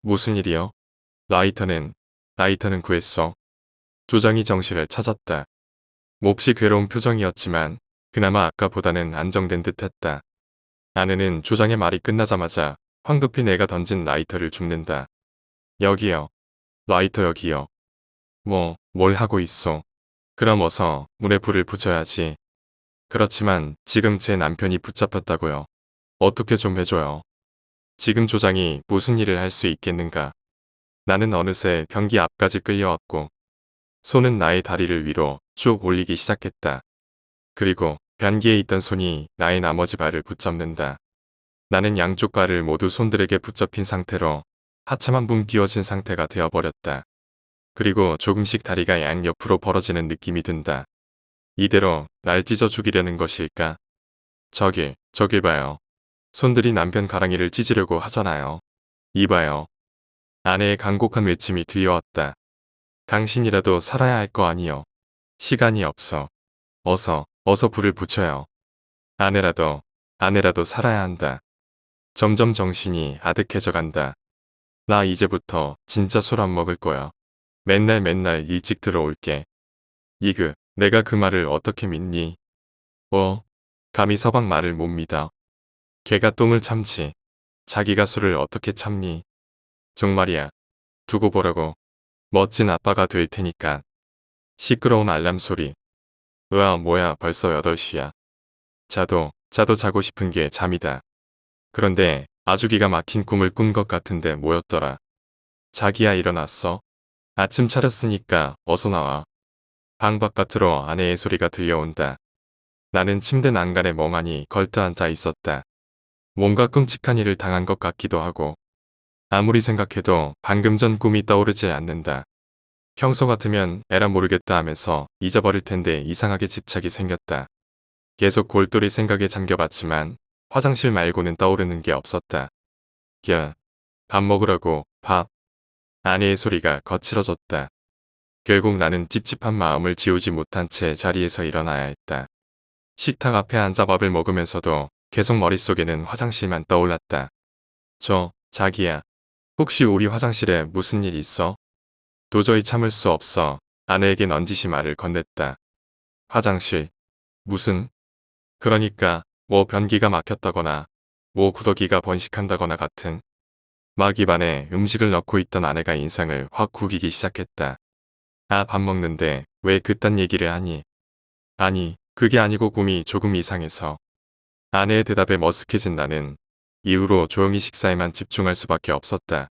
무슨 일이요? 라이터는 구했어. 조장이 정신을 찾았다. 몹시 괴로운 표정이었지만 그나마 아까보다는 안정된 듯했다. 아내는 조장의 말이 끝나자마자 황급히 내가 던진 라이터를 줍는다. 여기요. 라이터 여기요. 뭘 하고 있어. 그럼 어서 문에 불을 붙여야지. 그렇지만 지금 제 남편이 붙잡혔다고요. 어떻게 좀 해줘요. 지금 조장이 무슨 일을 할 수 있겠는가. 나는 어느새 변기 앞까지 끌려왔고 손은 나의 다리를 위로 쭉 올리기 시작했다. 그리고 변기에 있던 손이 나의 나머지 발을 붙잡는다. 나는 양쪽 발을 모두 손들에게 붙잡힌 상태로 하체 한 분 끼워진 상태가 되어버렸다. 그리고 조금씩 다리가 양옆으로 벌어지는 느낌이 든다. 이대로 날 찢어 죽이려는 것일까? 저길 봐요. 손들이 남편 가랑이를 찢으려고 하잖아요. 이봐요. 아내의 간곡한 외침이 들려왔다. 당신이라도 살아야 할 거 아니요. 시간이 없어. 어서 불을 붙여요. 아내라도 살아야 한다. 점점 정신이 아득해져 간다. 나 이제부터 진짜 술 안 먹을 거야. 맨날 일찍 들어올게. 내가 그 말을 어떻게 믿니? 감히 서방 말을 못 믿어. 걔가 똥을 참지. 자기가 술을 어떻게 참니? 정말이야. 두고 보라고. 멋진 아빠가 될 테니까. 시끄러운 알람 소리. 뭐야 벌써 8시야. 자도 자고 싶은 게 잠이다. 그런데 아주 기가 막힌 꿈을 꾼 것 같은데 뭐였더라. 자기야 일어났어? 아침 차렸으니까 어서 나와. 방 바깥으로 아내의 소리가 들려온다. 나는 침대 난간에 멍하니 걸터앉아 있었다. 뭔가 끔찍한 일을 당한 것 같기도 하고 아무리 생각해도 방금 전 꿈이 떠오르지 않는다. 평소 같으면 에라 모르겠다 하면서 잊어버릴 텐데 이상하게 집착이 생겼다. 계속 골똘히 생각에 잠겨봤지만 화장실 말고는 떠오르는 게 없었다. 야, 밥 먹으라고, 밥. 아내의 소리가 거칠어졌다. 결국 나는 찝찝한 마음을 지우지 못한 채 자리에서 일어나야 했다. 식탁 앞에 앉아 밥을 먹으면서도 계속 머릿속에는 화장실만 떠올랐다. 자기야. 혹시 우리 화장실에 무슨 일 있어? 도저히 참을 수 없어 아내에게 넌지시 말을 건넸다. 화장실. 무슨? 그러니까 뭐 변기가 막혔다거나 뭐 구더기가 번식한다거나 같은. 막 입안에 음식을 넣고 있던 아내가 인상을 확 구기기 시작했다. 아, 밥 먹는데 왜 그딴 얘기를 하니? 아니, 그게 아니고 꿈이 조금 이상해서. 아내의 대답에 머쓱해진 나는 이후로 조용히 식사에만 집중할 수밖에 없었다.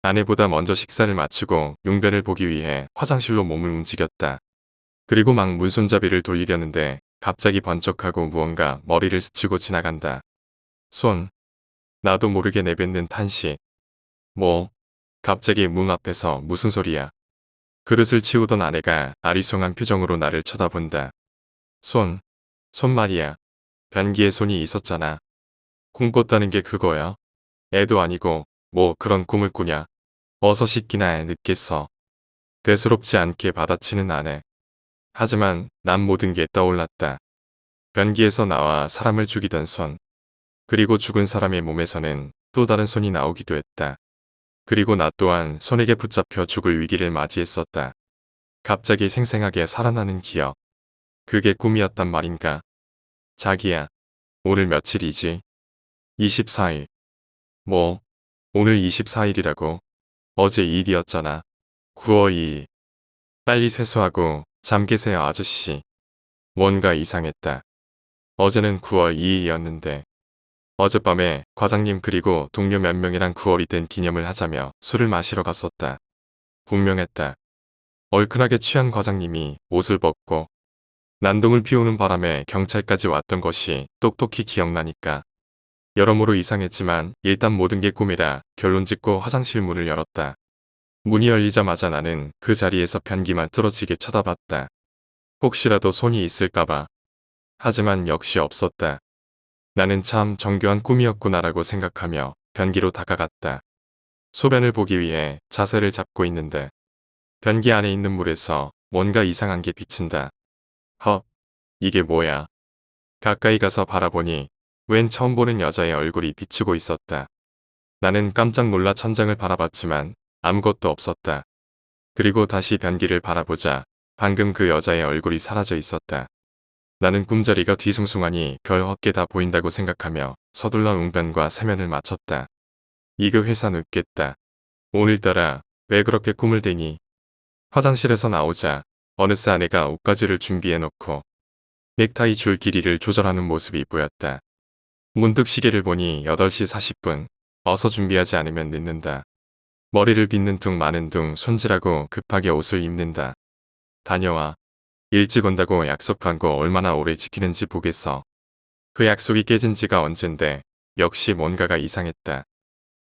아내보다 먼저 식사를 마치고 용변을 보기 위해 화장실로 몸을 움직였다. 그리고 막 물손잡이를 돌리려는데 갑자기 번쩍하고 무언가 머리를 스치고 지나간다. 손. 나도 모르게 내뱉는 탄식. 뭐? 갑자기 문 앞에서 무슨 소리야? 그릇을 치우던 아내가 아리송한 표정으로 나를 쳐다본다. 손 말이야. 변기에 손이 있었잖아. 꿈 꿨다는 게 그거야? 애도 아니고 뭐 그런 꿈을 꾸냐. 어서 씻기나 해 늦겠어. 대수롭지 않게 받아치는 아내. 하지만 난 모든 게 떠올랐다. 변기에서 나와 사람을 죽이던 손. 그리고 죽은 사람의 몸에서는 또 다른 손이 나오기도 했다. 그리고 나 또한 손에게 붙잡혀 죽을 위기를 맞이했었다. 갑자기 생생하게 살아나는 기억. 그게 꿈이었단 말인가? 자기야, 오늘 며칠이지? 24일. 뭐, 오늘 24일이라고? 어제 2일이었잖아. 9월 2일. 빨리 세수하고 잠 계세요 아저씨. 뭔가 이상했다. 어제는 9월 2일이었는데 어젯밤에 과장님 그리고 동료 몇 명이랑 9월이 된 기념을 하자며 술을 마시러 갔었다. 분명했다. 얼큰하게 취한 과장님이 옷을 벗고 난동을 피우는 바람에 경찰까지 왔던 것이 똑똑히 기억나니까. 여러모로 이상했지만 일단 모든 게 꿈이라 결론 짓고 화장실 문을 열었다. 문이 열리자마자 나는 그 자리에서 변기만 뚫어지게 쳐다봤다. 혹시라도 손이 있을까봐. 하지만 역시 없었다. 나는 참 정교한 꿈이었구나라고 생각하며 변기로 다가갔다. 소변을 보기 위해 자세를 잡고 있는데 변기 안에 있는 물에서 뭔가 이상한 게 비친다. 헉, 이게 뭐야? 가까이 가서 바라보니 웬 처음 보는 여자의 얼굴이 비치고 있었다. 나는 깜짝 놀라 천장을 바라봤지만 아무것도 없었다. 그리고 다시 변기를 바라보자 방금 그 여자의 얼굴이 사라져 있었다. 나는 꿈자리가 뒤숭숭하니 별 헛개 다 보인다고 생각하며 서둘러 웅변과 세면을 마쳤다. 이거 회사 늦겠다. 오늘따라 왜 그렇게 꿈을 대니? 화장실에서 나오자 어느새 아내가 옷가지를 준비해놓고 넥타이 줄 길이를 조절하는 모습이 보였다. 문득 시계를 보니 8시 40분. 어서 준비하지 않으면 늦는다. 머리를 빗는 둥 마는 둥 손질하고 급하게 옷을 입는다. 다녀와. 일찍 온다고 약속한 거 얼마나 오래 지키는지 보겠어. 그 약속이 깨진 지가 언젠데 역시 뭔가가 이상했다.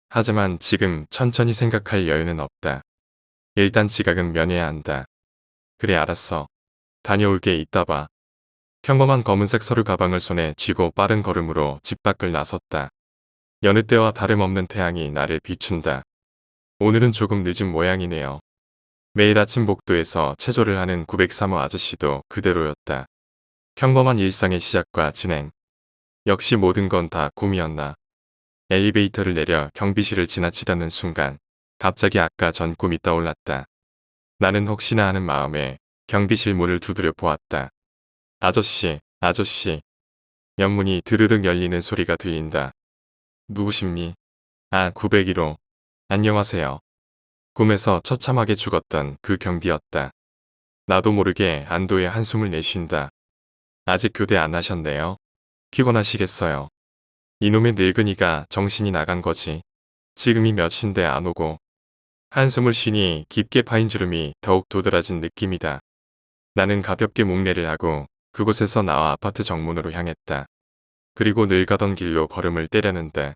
하지만 지금 천천히 생각할 여유는 없다. 일단 지각은 면해야 한다. 그래 알았어. 다녀올게 이따 봐. 평범한 검은색 서류 가방을 손에 쥐고 빠른 걸음으로 집 밖을 나섰다. 여느 때와 다름없는 태양이 나를 비춘다. 오늘은 조금 늦은 모양이네요. 매일 아침 복도에서 체조를 하는 903호 아저씨도 그대로였다. 평범한 일상의 시작과 진행. 역시 모든 건 다 꿈이었나. 엘리베이터를 내려 경비실을 지나치려는 순간 갑자기 아까 전 꿈이 떠올랐다. 나는 혹시나 하는 마음에 경비실 문을 두드려 보았다. 아저씨, 아저씨. 옆문이 드르륵 열리는 소리가 들린다. 누구십니? 아, 901호. 안녕하세요. 꿈에서 처참하게 죽었던 그 경비였다. 나도 모르게 안도의 한숨을 내쉰다. 아직 교대 안 하셨네요. 피곤하시겠어요. 이놈의 늙은이가 정신이 나간 거지. 지금이 몇 시인데 안 오고. 한숨을 쉬니 깊게 파인 주름이 더욱 도드라진 느낌이다. 나는 가볍게 목례를 하고 그곳에서 나와 아파트 정문으로 향했다. 그리고 늘 가던 길로 걸음을 떼려는데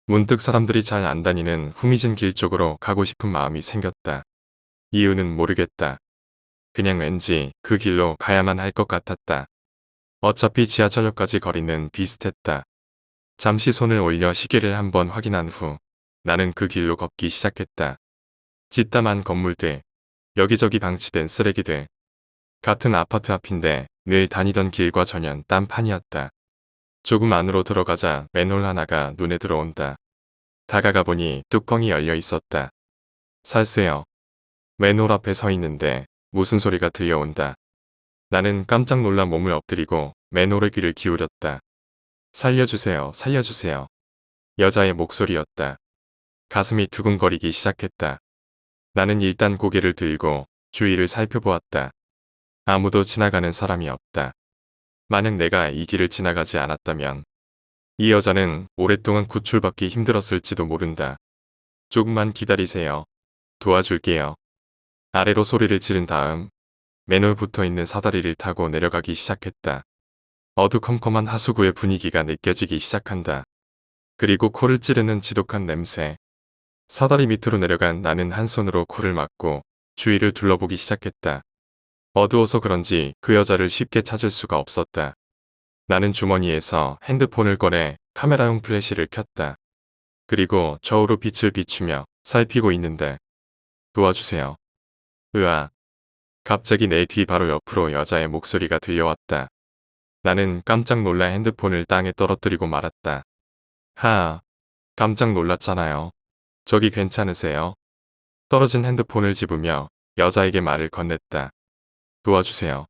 문득 사람들이 잘 안 다니는 후미진 길 쪽으로 가고 싶은 마음이 생겼다. 이유는 모르겠다. 그냥 왠지 그 길로 가야만 할 것 같았다. 어차피 지하철역까지 거리는 비슷했다. 잠시 손을 올려 시계를 한번 확인한 후 나는 그 길로 걷기 시작했다. 찌담한 건물들, 여기저기 방치된 쓰레기들. 같은 아파트 앞인데 늘 다니던 길과 전혀 딴판이었다. 조금 안으로 들어가자 맨홀 하나가 눈에 들어온다. 다가가 보니 뚜껑이 열려 있었다. 살세요. 맨홀 앞에 서 있는데 무슨 소리가 들려온다. 나는 깜짝 놀라 몸을 엎드리고 맨홀의 귀를 기울였다. 살려주세요, 살려주세요. 여자의 목소리였다. 가슴이 두근거리기 시작했다. 나는 일단 고개를 들고 주위를 살펴보았다. 아무도 지나가는 사람이 없다. 만약 내가 이 길을 지나가지 않았다면 이 여자는 오랫동안 구출받기 힘들었을지도 모른다. 조금만 기다리세요. 도와줄게요. 아래로 소리를 지른 다음 맨홀 붙어있는 사다리를 타고 내려가기 시작했다. 어두컴컴한 하수구의 분위기가 느껴지기 시작한다. 그리고 코를 찌르는 지독한 냄새. 사다리 밑으로 내려간 나는 한 손으로 코를 막고 주위를 둘러보기 시작했다. 어두워서 그런지 그 여자를 쉽게 찾을 수가 없었다. 나는 주머니에서 핸드폰을 꺼내 카메라용 플래시를 켰다. 그리고 저우로 빛을 비추며 살피고 있는데 도와주세요. 으아. 갑자기 내 뒤 바로 옆으로 여자의 목소리가 들려왔다. 나는 깜짝 놀라 핸드폰을 땅에 떨어뜨리고 말았다. 하아. 깜짝 놀랐잖아요. 저기 괜찮으세요? 떨어진 핸드폰을 집으며 여자에게 말을 건넸다. 도와주세요.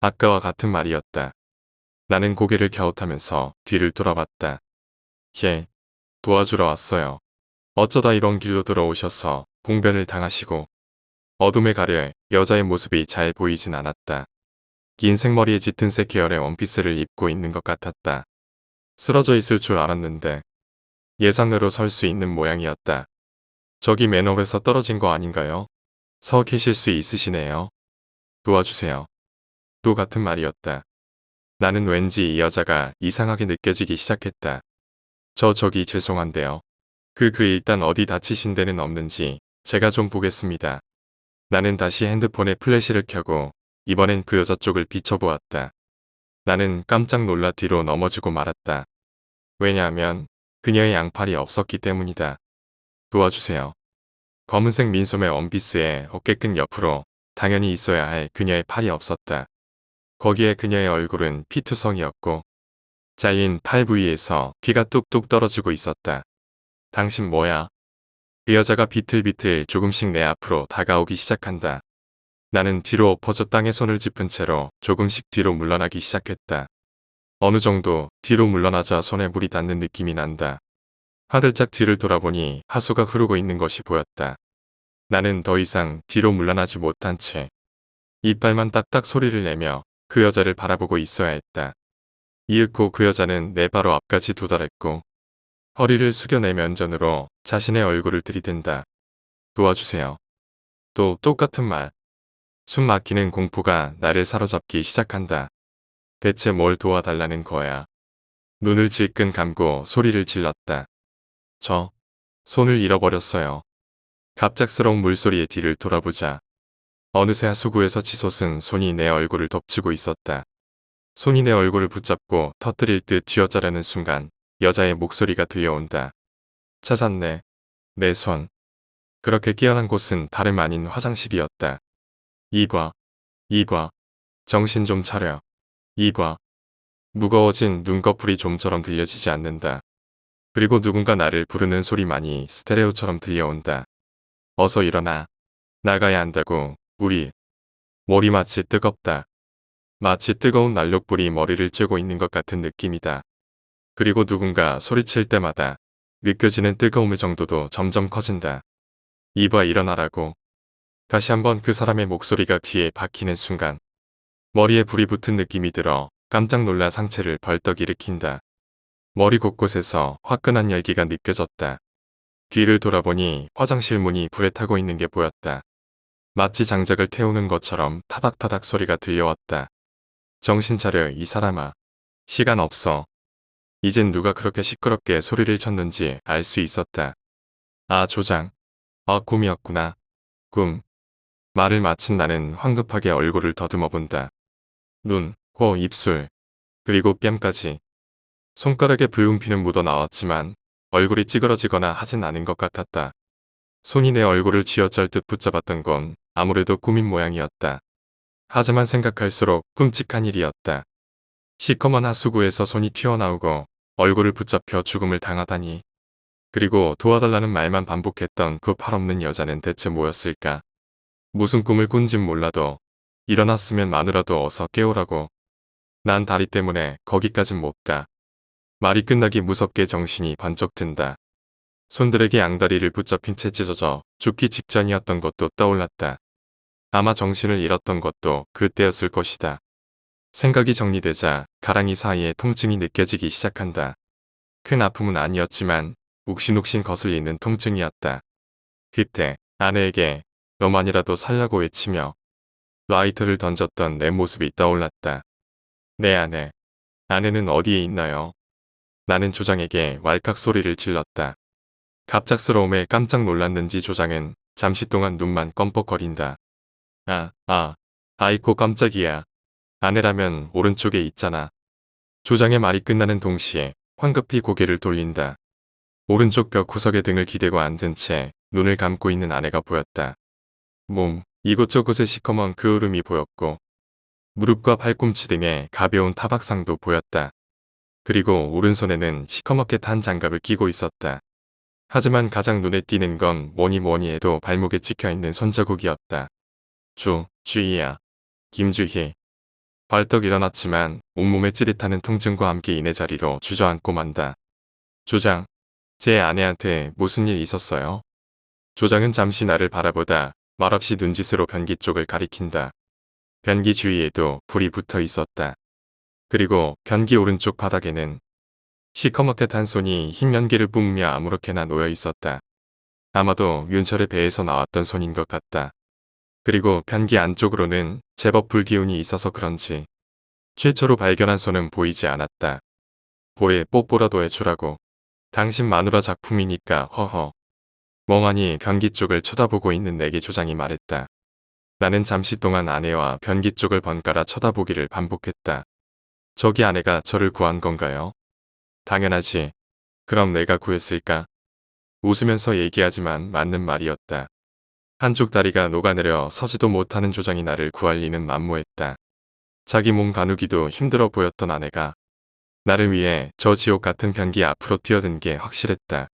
아까와 같은 말이었다. 나는 고개를 갸웃하면서 뒤를 돌아봤다. 예, 도와주러 왔어요. 어쩌다 이런 길로 들어오셔서 봉변을 당하시고 어둠에 가려 여자의 모습이 잘 보이진 않았다. 긴 생머리에 짙은 색 계열의 원피스를 입고 있는 것 같았다. 쓰러져 있을 줄 알았는데 예상대로 설 수 있는 모양이었다. 저기 맨홀에서 떨어진 거 아닌가요? 서 계실 수 있으시네요. 도와주세요. 또 같은 말이었다. 나는 왠지 이 여자가 이상하게 느껴지기 시작했다. 저기 죄송한데요. 일단 어디 다치신 데는 없는지 제가 좀 보겠습니다. 나는 다시 핸드폰에 플래시를 켜고 이번엔 그 여자 쪽을 비춰보았다. 나는 깜짝 놀라 뒤로 넘어지고 말았다. 왜냐하면 그녀의 양팔이 없었기 때문이다. 도와주세요. 검은색 민소매 원피스에 어깨끈 옆으로 당연히 있어야 할 그녀의 팔이 없었다. 거기에 그녀의 얼굴은 피투성이었고 잘린 팔 부위에서 피가 뚝뚝 떨어지고 있었다. 당신 뭐야? 그 여자가 비틀비틀 조금씩 내 앞으로 다가오기 시작한다. 나는 뒤로 엎어져 땅에 손을 짚은 채로 조금씩 뒤로 물러나기 시작했다. 어느 정도 뒤로 물러나자 손에 물이 닿는 느낌이 난다. 화들짝 뒤를 돌아보니 하수가 흐르고 있는 것이 보였다. 나는 더 이상 뒤로 물러나지 못한 채 이빨만 딱딱 소리를 내며 그 여자를 바라보고 있어야 했다. 이윽고 그 여자는 내 바로 앞까지 도달했고 허리를 숙여 내 면전으로 자신의 얼굴을 들이댄다. 도와주세요. 또 똑같은 말. 숨 막히는 공포가 나를 사로잡기 시작한다. 대체 뭘 도와달라는 거야. 눈을 질끈 감고 소리를 질렀다. 손을 잃어버렸어요. 갑작스러운 물소리에 뒤를 돌아보자 어느새 하수구에서 치솟은 손이 내 얼굴을 덮치고 있었다. 손이 내 얼굴을 붙잡고 터뜨릴 듯 쥐어짜려는 순간 여자의 목소리가 들려온다. 찾았네. 내 손. 그렇게 깨어난 곳은 다름 아닌 화장실이었다. 이과. 정신 좀 차려. 이과. 무거워진 눈꺼풀이 좀처럼 들려지지 않는다. 그리고 누군가 나를 부르는 소리만이 스테레오처럼 들려온다. 어서 일어나. 나가야 한다고. 우리. 머리 마치 뜨겁다. 마치 뜨거운 난력불이 머리를 쬐고 있는 것 같은 느낌이다. 그리고 누군가 소리칠 때마다 느껴지는 뜨거움의 정도도 점점 커진다. 이봐 일어나라고. 다시 한번 그 사람의 목소리가 귀에 박히는 순간 머리에 불이 붙은 느낌이 들어 깜짝 놀라 상체를 벌떡 일으킨다. 머리 곳곳에서 화끈한 열기가 느껴졌다. 뒤를 돌아보니 화장실 문이 불에 타고 있는 게 보였다. 마치 장작을 태우는 것처럼 타닥타닥 소리가 들려왔다. 정신 차려 이 사람아. 시간 없어. 이젠 누가 그렇게 시끄럽게 소리를 쳤는지 알 수 있었다. 아 조장. 꿈이었구나. 꿈. 말을 마친 나는 황급하게 얼굴을 더듬어 본다. 눈, 코, 입술, 그리고 뺨까지. 손가락에 붉은 피는 묻어 나왔지만 얼굴이 찌그러지거나 하진 않은 것 같았다. 손이 내 얼굴을 쥐어짤 듯 붙잡았던 건 아무래도 꿈인 모양이었다. 하지만 생각할수록 끔찍한 일이었다. 시커먼 하수구에서 손이 튀어나오고 얼굴을 붙잡혀 죽음을 당하다니. 그리고 도와달라는 말만 반복했던 그 팔없는 여자는 대체 뭐였을까? 무슨 꿈을 꾼진 몰라도 일어났으면 마누라도 어서 깨우라고. 난 다리 때문에 거기까진 못 가. 말이 끝나기 무섭게 정신이 번쩍 든다. 손들에게 양다리를 붙잡힌 채 찢어져 죽기 직전이었던 것도 떠올랐다. 아마 정신을 잃었던 것도 그때였을 것이다. 생각이 정리되자 가랑이 사이에 통증이 느껴지기 시작한다. 큰 아픔은 아니었지만 욱신욱신 거슬리는 통증이었다. 그때 아내에게 너만이라도 살라고 외치며 라이터를 던졌던 내 모습이 떠올랐다. 내 아내. 아내는 어디에 있나요? 나는 조장에게 왈칵 소리를 질렀다. 갑작스러움에 깜짝 놀랐는지 조장은 잠시 동안 눈만 껌뻑거린다. 아이고 깜짝이야. 아내라면 오른쪽에 있잖아. 조장의 말이 끝나는 동시에 황급히 고개를 돌린다. 오른쪽 벽 구석에 등을 기대고 앉은 채 눈을 감고 있는 아내가 보였다. 몸, 이곳저곳에 시커먼 그을음이 보였고 무릎과 팔꿈치 등에 가벼운 타박상도 보였다. 그리고 오른손에는 시커멓게 탄 장갑을 끼고 있었다. 하지만 가장 눈에 띄는 건 뭐니 해도 발목에 찍혀있는 손자국이었다. 주희야. 김주희. 벌떡 일어났지만 온몸에 찌릿하는 통증과 함께 이내 자리로 주저앉고 만다. 조장, 제 아내한테 무슨 일 있었어요? 조장은 잠시 나를 바라보다 말없이 눈짓으로 변기 쪽을 가리킨다. 변기 주위에도 불이 붙어 있었다. 그리고 변기 오른쪽 바닥에는 시커멓게 탄 손이 흰 연기를 뿜으며 아무렇게나 놓여 있었다. 아마도 윤철의 배에서 나왔던 손인 것 같다. 그리고 변기 안쪽으로는 제법 불기운이 있어서 그런지 최초로 발견한 손은 보이지 않았다. 보에 뽀뽀라도 해주라고. 당신 마누라 작품이니까 허허. 멍하니 변기 쪽을 쳐다보고 있는 내게 조장이 말했다. 나는 잠시 동안 아내와 변기 쪽을 번갈아 쳐다보기를 반복했다. 저기 아내가 저를 구한 건가요? 당연하지. 그럼 내가 구했을까? 웃으면서 얘기하지만 맞는 말이었다. 한쪽 다리가 녹아내려 서지도 못하는 조장이 나를 구할 리는 만무했다. 자기 몸 가누기도 힘들어 보였던 아내가 나를 위해 저 지옥 같은 변기 앞으로 뛰어든 게 확실했다.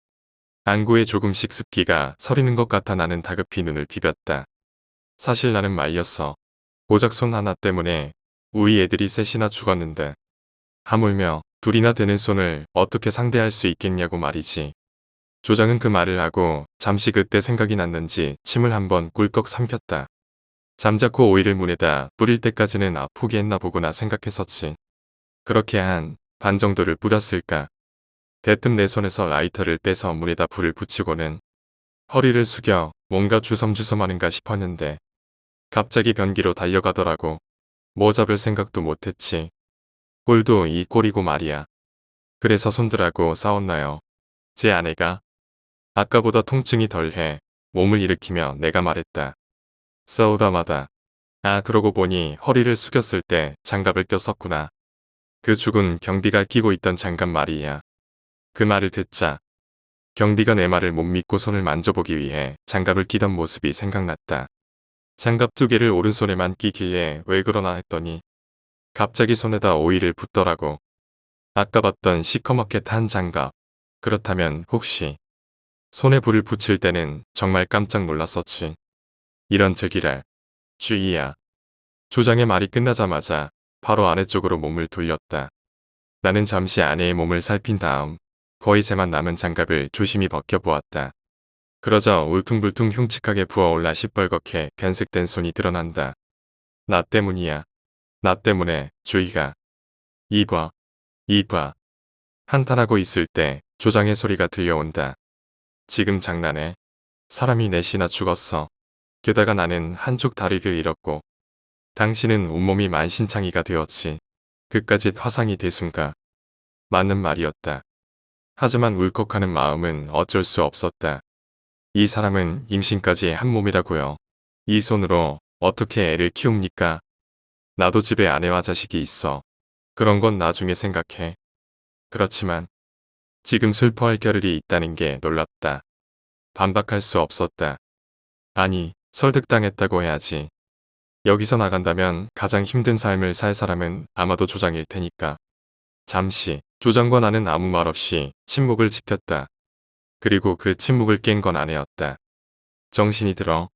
안구에 조금씩 습기가 서리는 것 같아 나는 다급히 눈을 비볐다. 사실 나는 말렸어. 고작 손 하나 때문에 우리 애들이 셋이나 죽었는데 하물며 둘이나 되는 손을 어떻게 상대할 수 있겠냐고 말이지. 조장은 그 말을 하고 잠시 그때 생각이 났는지 침을 한번 꿀꺽 삼켰다. 잠자코 오이를 문에다 뿌릴 때까지는 포기했나 보구나 생각했었지. 그렇게 한 반 정도를 뿌렸을까. 대뜸 내 손에서 라이터를 빼서 문에다 불을 붙이고는 허리를 숙여 뭔가 주섬주섬하는가 싶었는데 갑자기 변기로 달려가더라고. 뭐 잡을 생각도 못했지. 꼴도 이 꼴이고 말이야. 그래서 손들하고 싸웠나요? 제 아내가 아까보다 통증이 덜해 몸을 일으키며 내가 말했다. 싸우다마다. 그러고 보니 허리를 숙였을 때 장갑을 꼈었구나. 그 죽은 경비가 끼고 있던 장갑 말이야. 그 말을 듣자 경비가 내 말을 못 믿고 손을 만져보기 위해 장갑을 끼던 모습이 생각났다. 장갑 두 개를 오른손에만 끼길래 왜 그러나 했더니 갑자기 손에다 오이를 붓더라고. 아까 봤던 시커멓게 탄 장갑. 그렇다면 혹시 손에 불을 붙일 때는 정말 깜짝 놀랐었지. 이런 저기랄. 주희야. 조장의 말이 끝나자마자 바로 아내 쪽으로 몸을 돌렸다. 나는 잠시 아내의 몸을 살핀 다음 거의 새만 남은 장갑을 조심히 벗겨보았다. 그러자 울퉁불퉁 흉측하게 부어올라 시뻘겋게 변색된 손이 드러난다. 나 때문이야. 나 때문에 주희가. 이봐. 한탄하고 있을 때 조장의 소리가 들려온다. 지금 장난해? 사람이 넷이나 죽었어. 게다가 나는 한쪽 다리를 잃었고 당신은 온몸이 만신창이가 되었지. 그까짓 화상이 대순가. 맞는 말이었다. 하지만 울컥하는 마음은 어쩔 수 없었다. 이 사람은 임신까지 한 몸이라고요. 이 손으로 어떻게 애를 키웁니까? 나도 집에 아내와 자식이 있어. 그런 건 나중에 생각해. 그렇지만 지금 슬퍼할 겨를이 있다는 게 놀랍다. 반박할 수 없었다. 아니, 설득당했다고 해야지. 여기서 나간다면 가장 힘든 삶을 살 사람은 아마도 조장일 테니까. 잠시 조장과 나는 아무 말 없이 침묵을 지켰다. 그리고 그 침묵을 깬 건 아내였다. 정신이 들어.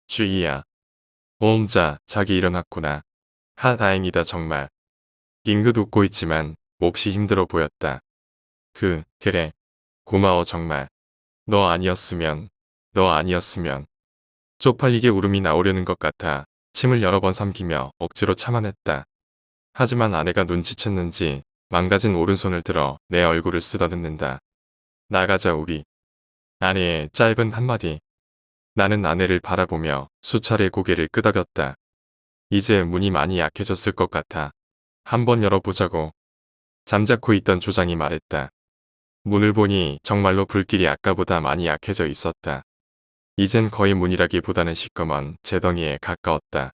주희야. 오음자 자기 일어났구나. 다행이다 정말. 빙긋 웃고 있지만 몹시 힘들어 보였다. 그래. 고마워 정말. 너 아니었으면. 쪽팔리게 울음이 나오려는 것 같아 침을 여러 번 삼키며 억지로 참아냈다. 하지만 아내가 눈치챘는지 망가진 오른손을 들어 내 얼굴을 쓰다듬는다. 나가자 우리. 아내의 짧은 한마디. 나는 아내를 바라보며 수차례 고개를 끄덕였다. 이제 문이 많이 약해졌을 것 같아. 한번 열어보자고. 잠자코 있던 조장이 말했다. 문을 보니 정말로 불길이 아까보다 많이 약해져 있었다. 이젠 거의 문이라기보다는 시커먼 재덩이에 가까웠다.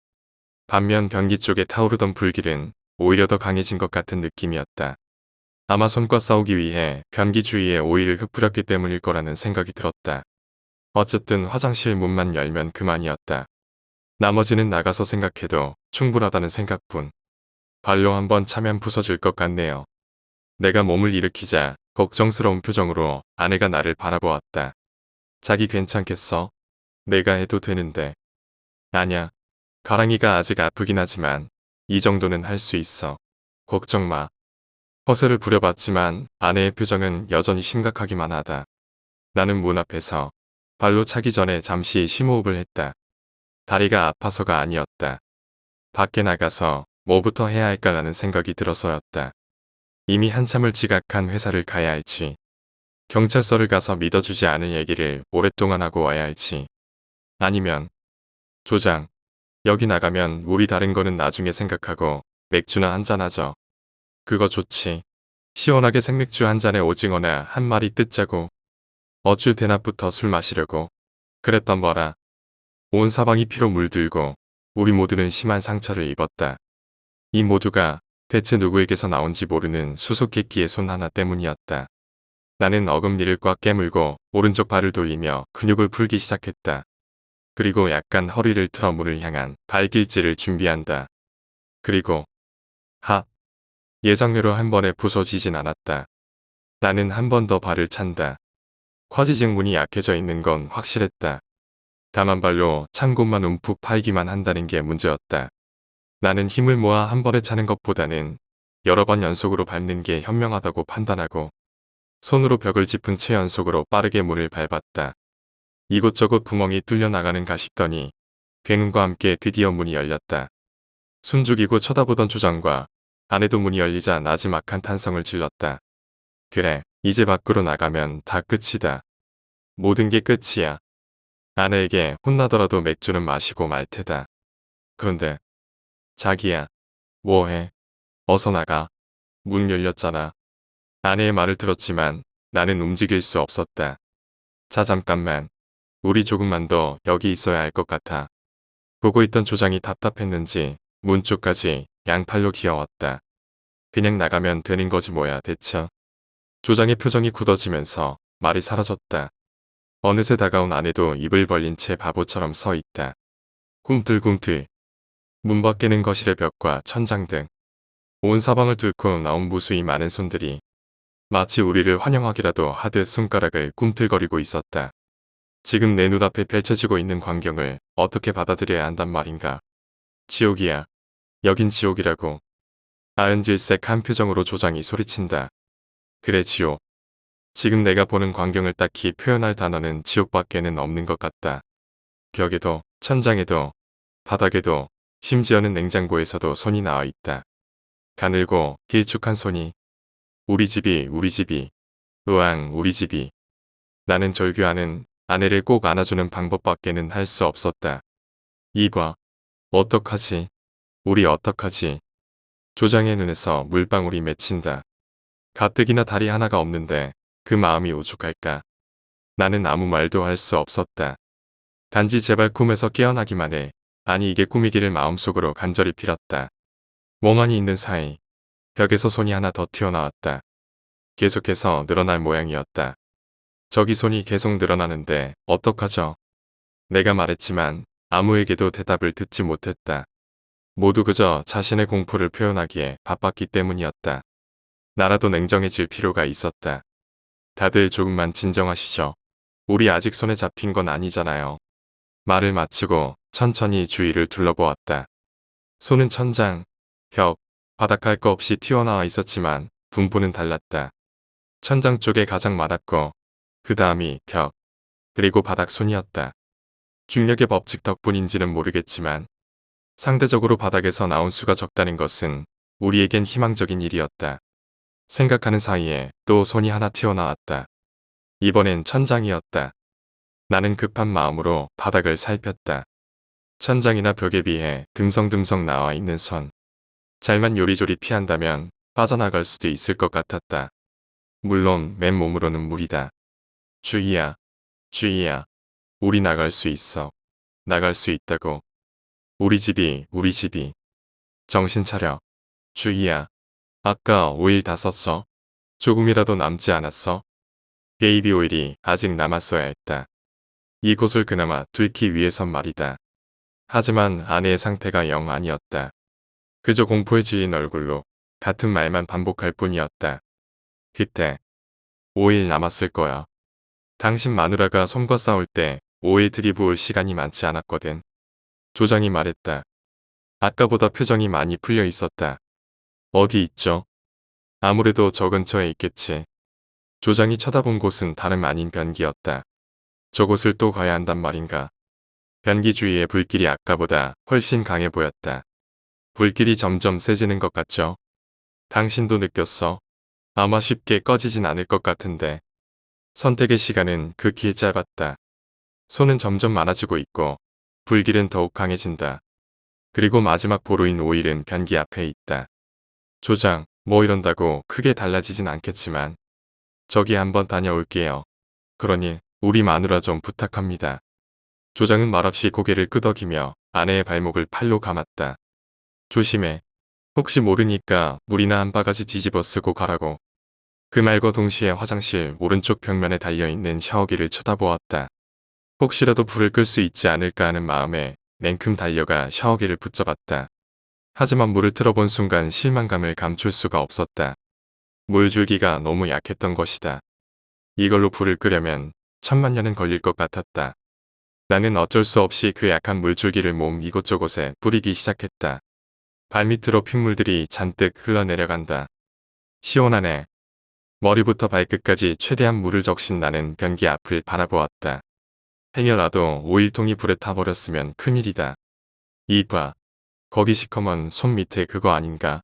반면 변기 쪽에 타오르던 불길은 오히려 더 강해진 것 같은 느낌이었다. 아마 손과 싸우기 위해 변기 주위에 오일을 흩뿌렸기 때문일 거라는 생각이 들었다. 어쨌든 화장실 문만 열면 그만이었다. 나머지는 나가서 생각해도 충분하다는 생각뿐. 발로 한번 차면 부서질 것 같네요. 내가 몸을 일으키자 걱정스러운 표정으로 아내가 나를 바라보았다. 자기 괜찮겠어? 내가 해도 되는데. 아냐. 가랑이가 아직 아프긴 하지만 이 정도는 할 수 있어. 걱정 마. 허세를 부려봤지만 아내의 표정은 여전히 심각하기만 하다. 나는 문 앞에서 발로 차기 전에 잠시 심호흡을 했다. 다리가 아파서가 아니었다. 밖에 나가서 뭐부터 해야 할까라는 생각이 들어서였다. 이미 한참을 지각한 회사를 가야 할지, 경찰서를 가서 믿어주지 않을 얘기를 오랫동안 하고 와야 할지, 아니면 조장, 여기 나가면 우리 다른 거는 나중에 생각하고 맥주나 한잔 하죠. 그거 좋지. 시원하게 생맥주 한 잔에 오징어나 한 마리 뜯자고. 어쭈 대낮부터 술 마시려고. 그랬던 거라. 온 사방이 피로 물들고 우리 모두는 심한 상처를 입었다. 이 모두가 대체 누구에게서 나온지 모르는 수수께끼의 손 하나 때문이었다. 나는 어금니를 꽉 깨물고 오른쪽 발을 돌리며 근육을 풀기 시작했다. 그리고 약간 허리를 틀어 문을 향한 발길질을 준비한다. 그리고 예상외로 한 번에 부서지진 않았다. 나는 한 번 더 발을 찬다. 과지직 문이 약해져 있는 건 확실했다. 다만 발로 찬 곳만 움푹 파이기만 한다는 게 문제였다. 나는 힘을 모아 한 번에 차는 것보다는 여러 번 연속으로 밟는 게 현명하다고 판단하고 손으로 벽을 짚은 채 연속으로 빠르게 문을 밟았다. 이곳저곳 구멍이 뚫려 나가는가 싶더니 굉음과 함께 드디어 문이 열렸다. 숨죽이고 쳐다보던 조장과 아내도 문이 열리자 나지막한 탄성을 질렀다. 그래, 이제 밖으로 나가면 다 끝이다. 모든 게 끝이야. 아내에게 혼나더라도 맥주는 마시고 말 테다. 그런데 자기야, 뭐해? 어서 나가. 문 열렸잖아. 아내의 말을 들었지만 나는 움직일 수 없었다. 자 잠깐만. 우리 조금만 더 여기 있어야 할 것 같아. 보고 있던 조장이 답답했는지 문 쪽까지 양팔로 기어왔다. 그냥 나가면 되는 거지 뭐야 대체. 조장의 표정이 굳어지면서 말이 사라졌다. 어느새 다가온 아내도 입을 벌린 채 바보처럼 서 있다. 꿈틀꿈틀. 문 밖에는 거실의 벽과 천장 등 온 사방을 뚫고 나온 무수히 많은 손들이 마치 우리를 환영하기라도 하듯 손가락을 꿈틀거리고 있었다. 지금 내 눈앞에 펼쳐지고 있는 광경을 어떻게 받아들여야 한단 말인가. 지옥이야. 여긴 지옥이라고. 아은질색한 표정으로 조장이 소리친다. 그래 지옥. 지금 내가 보는 광경을 딱히 표현할 단어는 지옥밖에는 없는 것 같다. 벽에도, 천장에도, 바닥에도, 심지어는 냉장고에서도 손이 나와 있다. 가늘고 길쭉한 손이. 우리 집이. 으앙 우리 집이. 나는 절규하는 아내를 꼭 안아주는 방법밖에는 할 수 없었다. 이봐. 어떡하지? 우리 어떡하지? 조장의 눈에서 물방울이 맺힌다. 가뜩이나 다리 하나가 없는데 그 마음이 오죽할까. 나는 아무 말도 할 수 없었다. 단지 제발 꿈에서 깨어나기만 해. 아니 이게 꿈이기를 마음속으로 간절히 빌었다. 멍하니 있는 사이 벽에서 손이 하나 더 튀어나왔다. 계속해서 늘어날 모양이었다. 저기 손이 계속 늘어나는데 어떡하죠? 내가 말했지만 아무에게도 대답을 듣지 못했다. 모두 그저 자신의 공포를 표현하기에 바빴기 때문이었다. 나라도 냉정해질 필요가 있었다. 다들 조금만 진정하시죠. 우리 아직 손에 잡힌 건 아니잖아요. 말을 마치고 천천히 주위를 둘러보았다. 손은 천장, 벽, 바닥 할 거 없이 튀어나와 있었지만 분포는 달랐다. 천장 쪽에 가장 많았고 그 다음이 벽, 그리고 바닥 손이었다. 중력의 법칙 덕분인지는 모르겠지만 상대적으로 바닥에서 나온 수가 적다는 것은 우리에겐 희망적인 일이었다. 생각하는 사이에 또 손이 하나 튀어나왔다. 이번엔 천장이었다. 나는 급한 마음으로 바닥을 살폈다. 천장이나 벽에 비해 듬성듬성 나와 있는 손. 잘만 요리조리 피한다면 빠져나갈 수도 있을 것 같았다. 물론 맨몸으로는 무리다. 주희야, 주희야. 우리 나갈 수 있어. 나갈 수 있다고. 우리 집이. 정신 차려. 주희야. 아까 오일 다 썼어. 조금이라도 남지 않았어. 베이비 오일이 아직 남았어야 했다. 이곳을 그나마 뚫기 위해선 말이다. 하지만 아내의 상태가 영 아니었다. 그저 공포에 질린 얼굴로 같은 말만 반복할 뿐이었다. 그때 오일 남았을 거야. 당신 마누라가 솜과 싸울 때 오일 들이부을 시간이 많지 않았거든. 조장이 말했다. 아까보다 표정이 많이 풀려 있었다. 어디 있죠? 아무래도 저 근처에 있겠지. 조장이 쳐다본 곳은 다름 아닌 변기였다. 저곳을 또 가야 한단 말인가. 변기 주위의 불길이 아까보다 훨씬 강해 보였다. 불길이 점점 세지는 것 같죠? 당신도 느꼈어? 아마 쉽게 꺼지진 않을 것 같은데. 선택의 시간은 극히 짧았다. 손은 점점 많아지고 있고 불길은 더욱 강해진다. 그리고 마지막 보루인 오일은 변기 앞에 있다. 조장, 뭐 이런다고 크게 달라지진 않겠지만 저기 한번 다녀올게요. 그러니 우리 마누라 좀 부탁합니다. 조장은 말없이 고개를 끄덕이며 아내의 발목을 팔로 감았다. 조심해. 혹시 모르니까 물이나 한 바가지 뒤집어 쓰고 가라고. 그 말과 동시에 화장실 오른쪽 벽면에 달려있는 샤워기를 쳐다보았다. 혹시라도 불을 끌 수 있지 않을까 하는 마음에 냉큼 달려가 샤워기를 붙잡았다. 하지만 물을 틀어본 순간 실망감을 감출 수가 없었다. 물줄기가 너무 약했던 것이다. 이걸로 불을 끄려면 천만년은 걸릴 것 같았다. 나는 어쩔 수 없이 그 약한 물줄기를 몸 이곳저곳에 뿌리기 시작했다. 발밑으로 핏물들이 잔뜩 흘러내려간다. 시원하네. 머리부터 발끝까지 최대한 물을 적신 나는 변기 앞을 바라보았다. 행여라도 오일통이 불에 타버렸으면 큰일이다. 이봐. 거기 시커먼 손 밑에 그거 아닌가?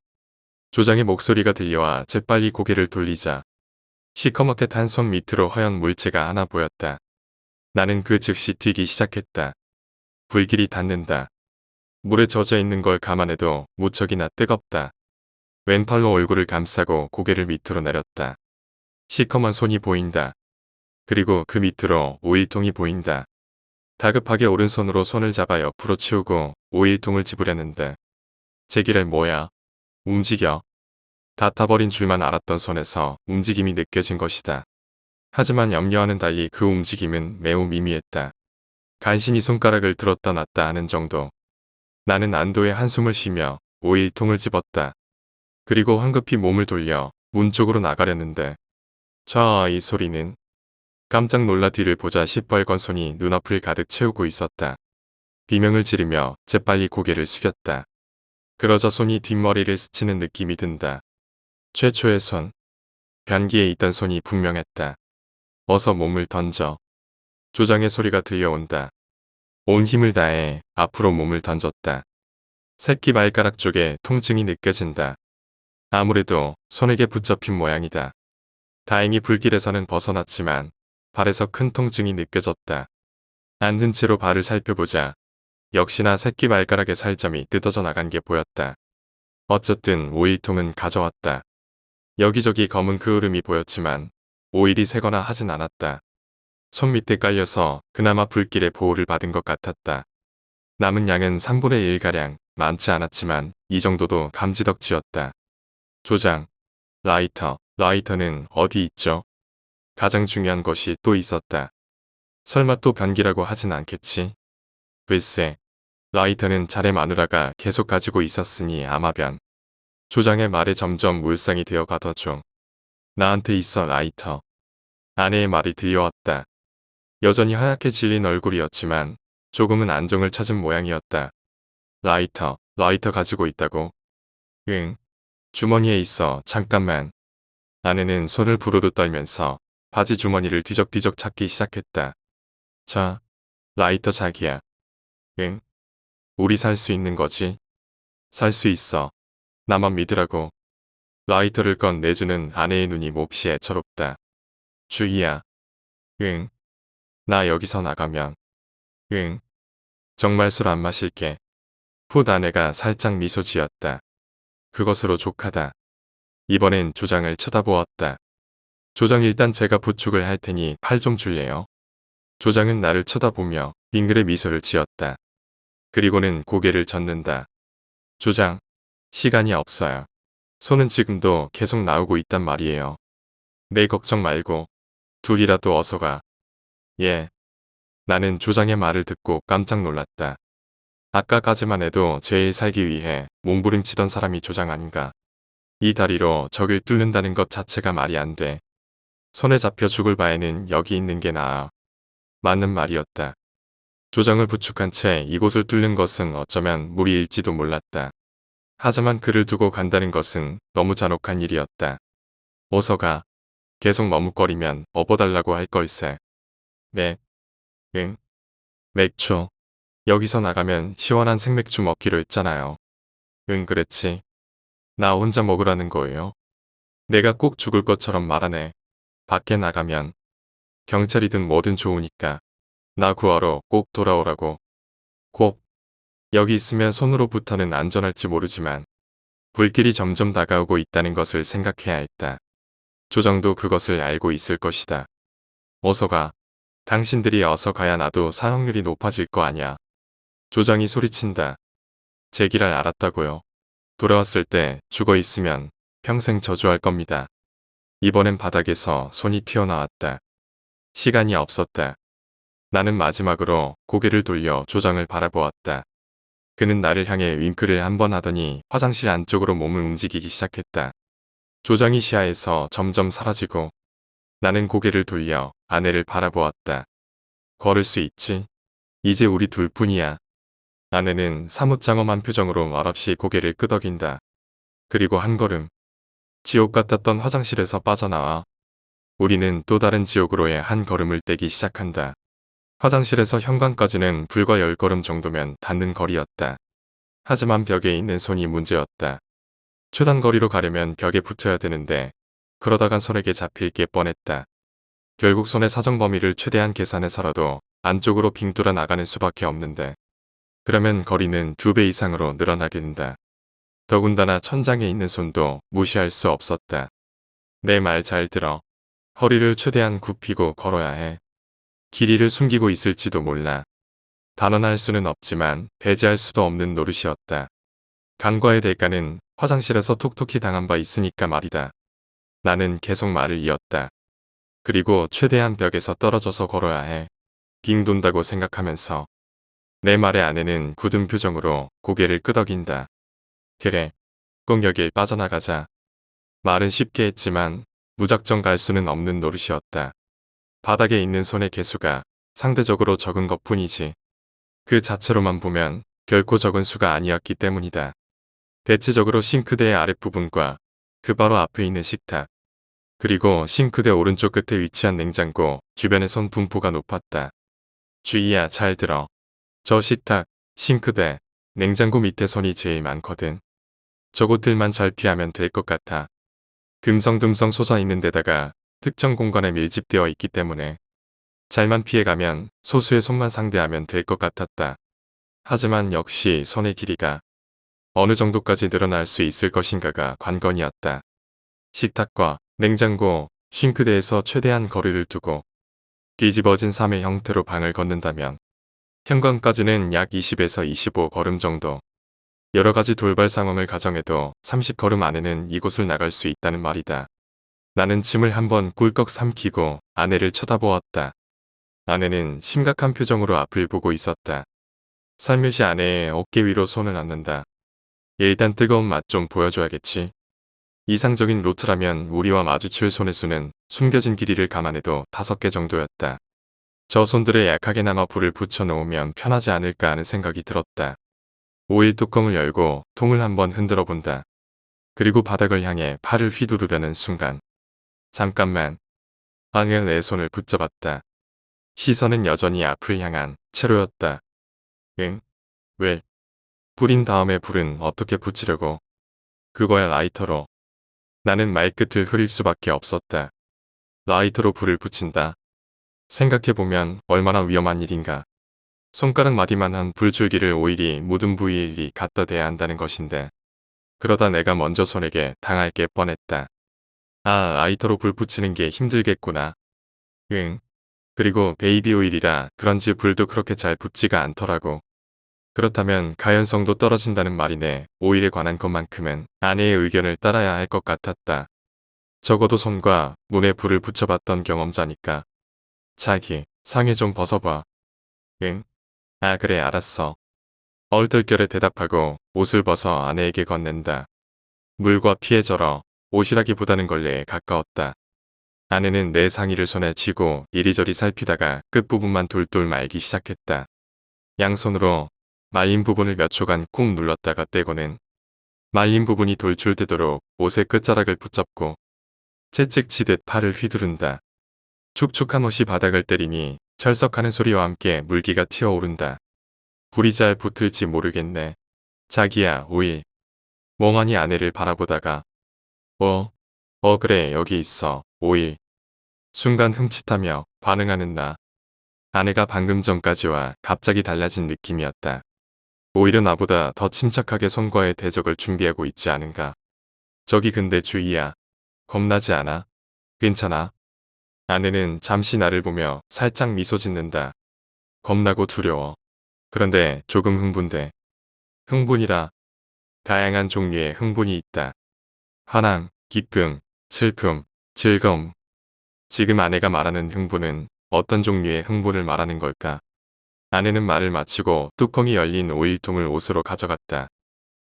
조장의 목소리가 들려와 재빨리 고개를 돌리자 시커멓게 탄 손 밑으로 허연 물체가 하나 보였다. 나는 그 즉시 뛰기 시작했다. 불길이 닿는다. 물에 젖어 있는 걸 감안해도 무척이나 뜨겁다. 왼팔로 얼굴을 감싸고 고개를 밑으로 내렸다. 시커먼 손이 보인다. 그리고 그 밑으로 오일통이 보인다. 다급하게 오른손으로 손을 잡아 옆으로 치우고 오일통을 집으려는데 제기를 뭐야? 움직여. 다 타버린 줄만 알았던 손에서 움직임이 느껴진 것이다. 하지만 염려와는 달리 그 움직임은 매우 미미했다. 간신히 손가락을 들었다 놨다 하는 정도. 나는 안도의 한숨을 쉬며 오일통을 집었다. 그리고 황급히 몸을 돌려 문 쪽으로 나가려는데 자, 이 소리는. 깜짝 놀라 뒤를 보자 시뻘건 손이 눈앞을 가득 채우고 있었다. 비명을 지르며 재빨리 고개를 숙였다. 그러자 손이 뒷머리를 스치는 느낌이 든다. 최초의 손. 변기에 있던 손이 분명했다. 어서 몸을 던져. 조장의 소리가 들려온다. 온 힘을 다해 앞으로 몸을 던졌다. 새끼 발가락 쪽에 통증이 느껴진다. 아무래도 손에게 붙잡힌 모양이다. 다행히 불길에서는 벗어났지만 발에서 큰 통증이 느껴졌다. 앉은 채로 발을 살펴보자 역시나 새끼 발가락에 살점이 뜯어져 나간 게 보였다. 어쨌든 오일통은 가져왔다. 여기저기 검은 그을음이 보였지만 오일이 새거나 하진 않았다. 손 밑에 깔려서 그나마 불길에 보호를 받은 것 같았다. 남은 양은 3분의 1가량, 많지 않았지만 이 정도도 감지덕지였다. 조장, 라이터는 어디 있죠? 가장 중요한 것이 또 있었다. 설마 또 변기라고 하진 않겠지? 글쎄, 라이터는 자네 마누라가 계속 가지고 있었으니 아마 변. 조장의 말에 점점 물상이 되어 가더죠. 나한테 있어 라이터. 아내의 말이 들려왔다. 여전히 하얗게 질린 얼굴이었지만 조금은 안정을 찾은 모양이었다. 라이터 가지고 있다고? 응. 주머니에 있어. 잠깐만. 아내는 손을 부르르 떨면서 바지 주머니를 뒤적뒤적 찾기 시작했다. 자, 라이터 자기야. 응. 우리 살 수 있는 거지? 살 수 있어. 나만 믿으라고. 라이터를 건 내주는 아내의 눈이 몹시 애처롭다. 주희야. 응. 나 여기서 나가면. 응. 정말 술 안 마실게. 훗 아내가 살짝 미소 지었다. 그것으로 족하다. 이번엔 조장을 쳐다보았다. 조장 일단 제가 부축을 할 테니 팔 좀 줄래요? 조장은 나를 쳐다보며 빙그레 미소를 지었다. 그리고는 고개를 젓는다. 조장, 시간이 없어요. 손은 지금도 계속 나오고 있단 말이에요. 내 걱정 말고 둘이라도 어서 가. 예. 나는 조장의 말을 듣고 깜짝 놀랐다. 아까까지만 해도 제일 살기 위해 몸부림치던 사람이 조장 아닌가. 이 다리로 적을 뚫는다는 것 자체가 말이 안 돼. 손에 잡혀 죽을 바에는 여기 있는 게 나아. 맞는 말이었다. 조장을 부축한 채 이곳을 뚫는 것은 어쩌면 무리일지도 몰랐다. 하지만 그를 두고 간다는 것은 너무 잔혹한 일이었다. 어서 가. 계속 머뭇거리면 업어달라고 할 걸세. 응. 맥주. 여기서 나가면 시원한 생맥주 먹기로 했잖아요. 응, 그랬지. 나 혼자 먹으라는 거예요. 내가 꼭 죽을 것처럼 말하네. 밖에 나가면 경찰이든 뭐든 좋으니까 나 구하러 꼭 돌아오라고. 꼭. 여기 있으면 손으로부터는 안전할지 모르지만 불길이 점점 다가오고 있다는 것을 생각해야 했다. 조정도 그것을 알고 있을 것이다. 어서 가. 당신들이 어서 가야 나도 사형률이 높아질 거 아냐. 조정이 소리친다. 제 길을 알았다고요. 돌아왔을 때 죽어 있으면 평생 저주할 겁니다. 이번엔 바닥에서 손이 튀어나왔다. 시간이 없었다. 나는 마지막으로 고개를 돌려 조장을 바라보았다. 그는 나를 향해 윙크를 한 번 하더니 화장실 안쪽으로 몸을 움직이기 시작했다. 조장이 시야에서 점점 사라지고 나는 고개를 돌려 아내를 바라보았다. 걸을 수 있지? 이제 우리 둘뿐이야. 아내는 사뭇 장엄한 표정으로 말없이 고개를 끄덕인다. 그리고 한 걸음. 지옥 같았던 화장실에서 빠져나와 우리는 또 다른 지옥으로의 한 걸음을 떼기 시작한다. 화장실에서 현관까지는 불과 10걸음 정도면 닿는 거리였다. 하지만 벽에 있는 손이 문제였다. 초단거리로 가려면 벽에 붙어야 되는데 그러다간 손에게 잡힐 게 뻔했다. 결국 손의 사정 범위를 최대한 계산해서라도 안쪽으로 빙 뚫어 나가는 수밖에 없는데 그러면 거리는 2배 이상으로 늘어나게 된다. 더군다나 천장에 있는 손도 무시할 수 없었다. 내 말 잘 들어. 허리를 최대한 굽히고 걸어야 해. 길이를 숨기고 있을지도 몰라. 단언할 수는 없지만 배제할 수도 없는 노릇이었다. 간과의 대가는 화장실에서 톡톡히 당한 바 있으니까 말이다. 나는 계속 말을 이었다. 그리고 최대한 벽에서 떨어져서 걸어야 해. 빙 돈다고 생각하면서. 내 말에 아내는 굳은 표정으로 고개를 끄덕인다. 그래. 꼭 여길 빠져나가자. 말은 쉽게 했지만 무작정 갈 수는 없는 노릇이었다. 바닥에 있는 손의 개수가 상대적으로 적은 것뿐이지. 그 자체로만 보면 결코 적은 수가 아니었기 때문이다. 대체적으로 싱크대의 아랫부분과 그 바로 앞에 있는 식탁, 그리고 싱크대 오른쪽 끝에 위치한 냉장고 주변의 손 분포가 높았다. 주희야, 잘 들어. 저 식탁, 싱크대, 냉장고 밑에 손이 제일 많거든. 저곳들만 잘 피하면 될 것 같아. 듬성듬성 솟아있는 데다가 특정 공간에 밀집되어 있기 때문에 잘만 피해가면 소수의 손만 상대하면 될 것 같았다. 하지만 역시 손의 길이가 어느 정도까지 늘어날 수 있을 것인가가 관건이었다. 식탁과 냉장고, 싱크대에서 최대한 거리를 두고 뒤집어진 3의 형태로 방을 걷는다면 현관까지는 약 20에서 25걸음 정도. 여러 가지 돌발 상황을 가정해도 30걸음 안에는 이곳을 나갈 수 있다는 말이다. 나는 침을 한번 꿀꺽 삼키고 아내를 쳐다보았다. 아내는 심각한 표정으로 앞을 보고 있었다. 살며시 아내의 어깨 위로 손을 얹는다. 일단 뜨거운 맛 좀 보여줘야겠지. 이상적인 루트라면 우리와 마주칠 손의 수는 숨겨진 길이를 감안해도 5개 정도였다. 저 손들에 약하게나마 불을 붙여놓으면 편하지 않을까 하는 생각이 들었다. 오일 뚜껑을 열고 통을 한번 흔들어 본다. 그리고 바닥을 향해 팔을 휘두르려는 순간. 잠깐만. 방에 내 손을 붙잡았다. 시선은 여전히 앞을 향한 채로였다. 응? 왜? 뿌린 다음에 불은 어떻게 붙이려고? 그거야 라이터로. 나는 말끝을 흐릴 수밖에 없었다. 라이터로 불을 붙인다. 생각해보면 얼마나 위험한 일인가. 손가락 마디만한 불줄기를 오일이 묻은 부위에 일이 갖다 대야 한다는 것인데. 그러다 내가 먼저 손에게 당할 게 뻔했다. 아, 라이터로 불 붙이는 게 힘들겠구나. 응. 그리고 베이비 오일이라 그런지 불도 그렇게 잘 붙지가 않더라고. 그렇다면 가연성도 떨어진다는 말이네. 오일에 관한 것만큼은 아내의 의견을 따라야 할 것 같았다. 적어도 손과 눈에 불을 붙여봤던 경험자니까. 자기, 상의 좀 벗어봐. 응? 아 그래 알았어. 얼떨결에 대답하고 옷을 벗어 아내에게 건넨다. 물과 피에 절어 옷이라기보다는 걸레에 가까웠다. 아내는 내 상의를 손에 쥐고 이리저리 살피다가 끝부분만 돌돌 말기 시작했다. 양손으로 말린 부분을 몇 초간 꾹 눌렀다가 떼고는 말린 부분이 돌출되도록 옷의 끝자락을 붙잡고 채찍 치듯 팔을 휘두른다. 축축한 옷이 바닥을 때리니 철썩하는 소리와 함께 물기가 튀어오른다. 불이 잘 붙을지 모르겠네. 자기야, 오일. 멍하니 아내를 바라보다가 그래 여기 있어, 오일. 순간 흠칫하며 반응하는 나. 아내가 방금 전까지와 갑자기 달라진 느낌이었다. 오히려 나보다 더 침착하게 손과의 대적을 준비하고 있지 않은가. 저기 근데 주희야. 겁나지 않아? 괜찮아? 아내는 잠시 나를 보며 살짝 미소 짓는다. 겁나고 두려워. 그런데 조금 흥분돼. 흥분이라. 다양한 종류의 흥분이 있다. 화남, 기쁨, 슬픔, 즐거움. 지금 아내가 말하는 흥분은 어떤 종류의 흥분을 말하는 걸까? 아내는 말을 마치고 뚜껑이 열린 오일통을 옷으로 가져갔다.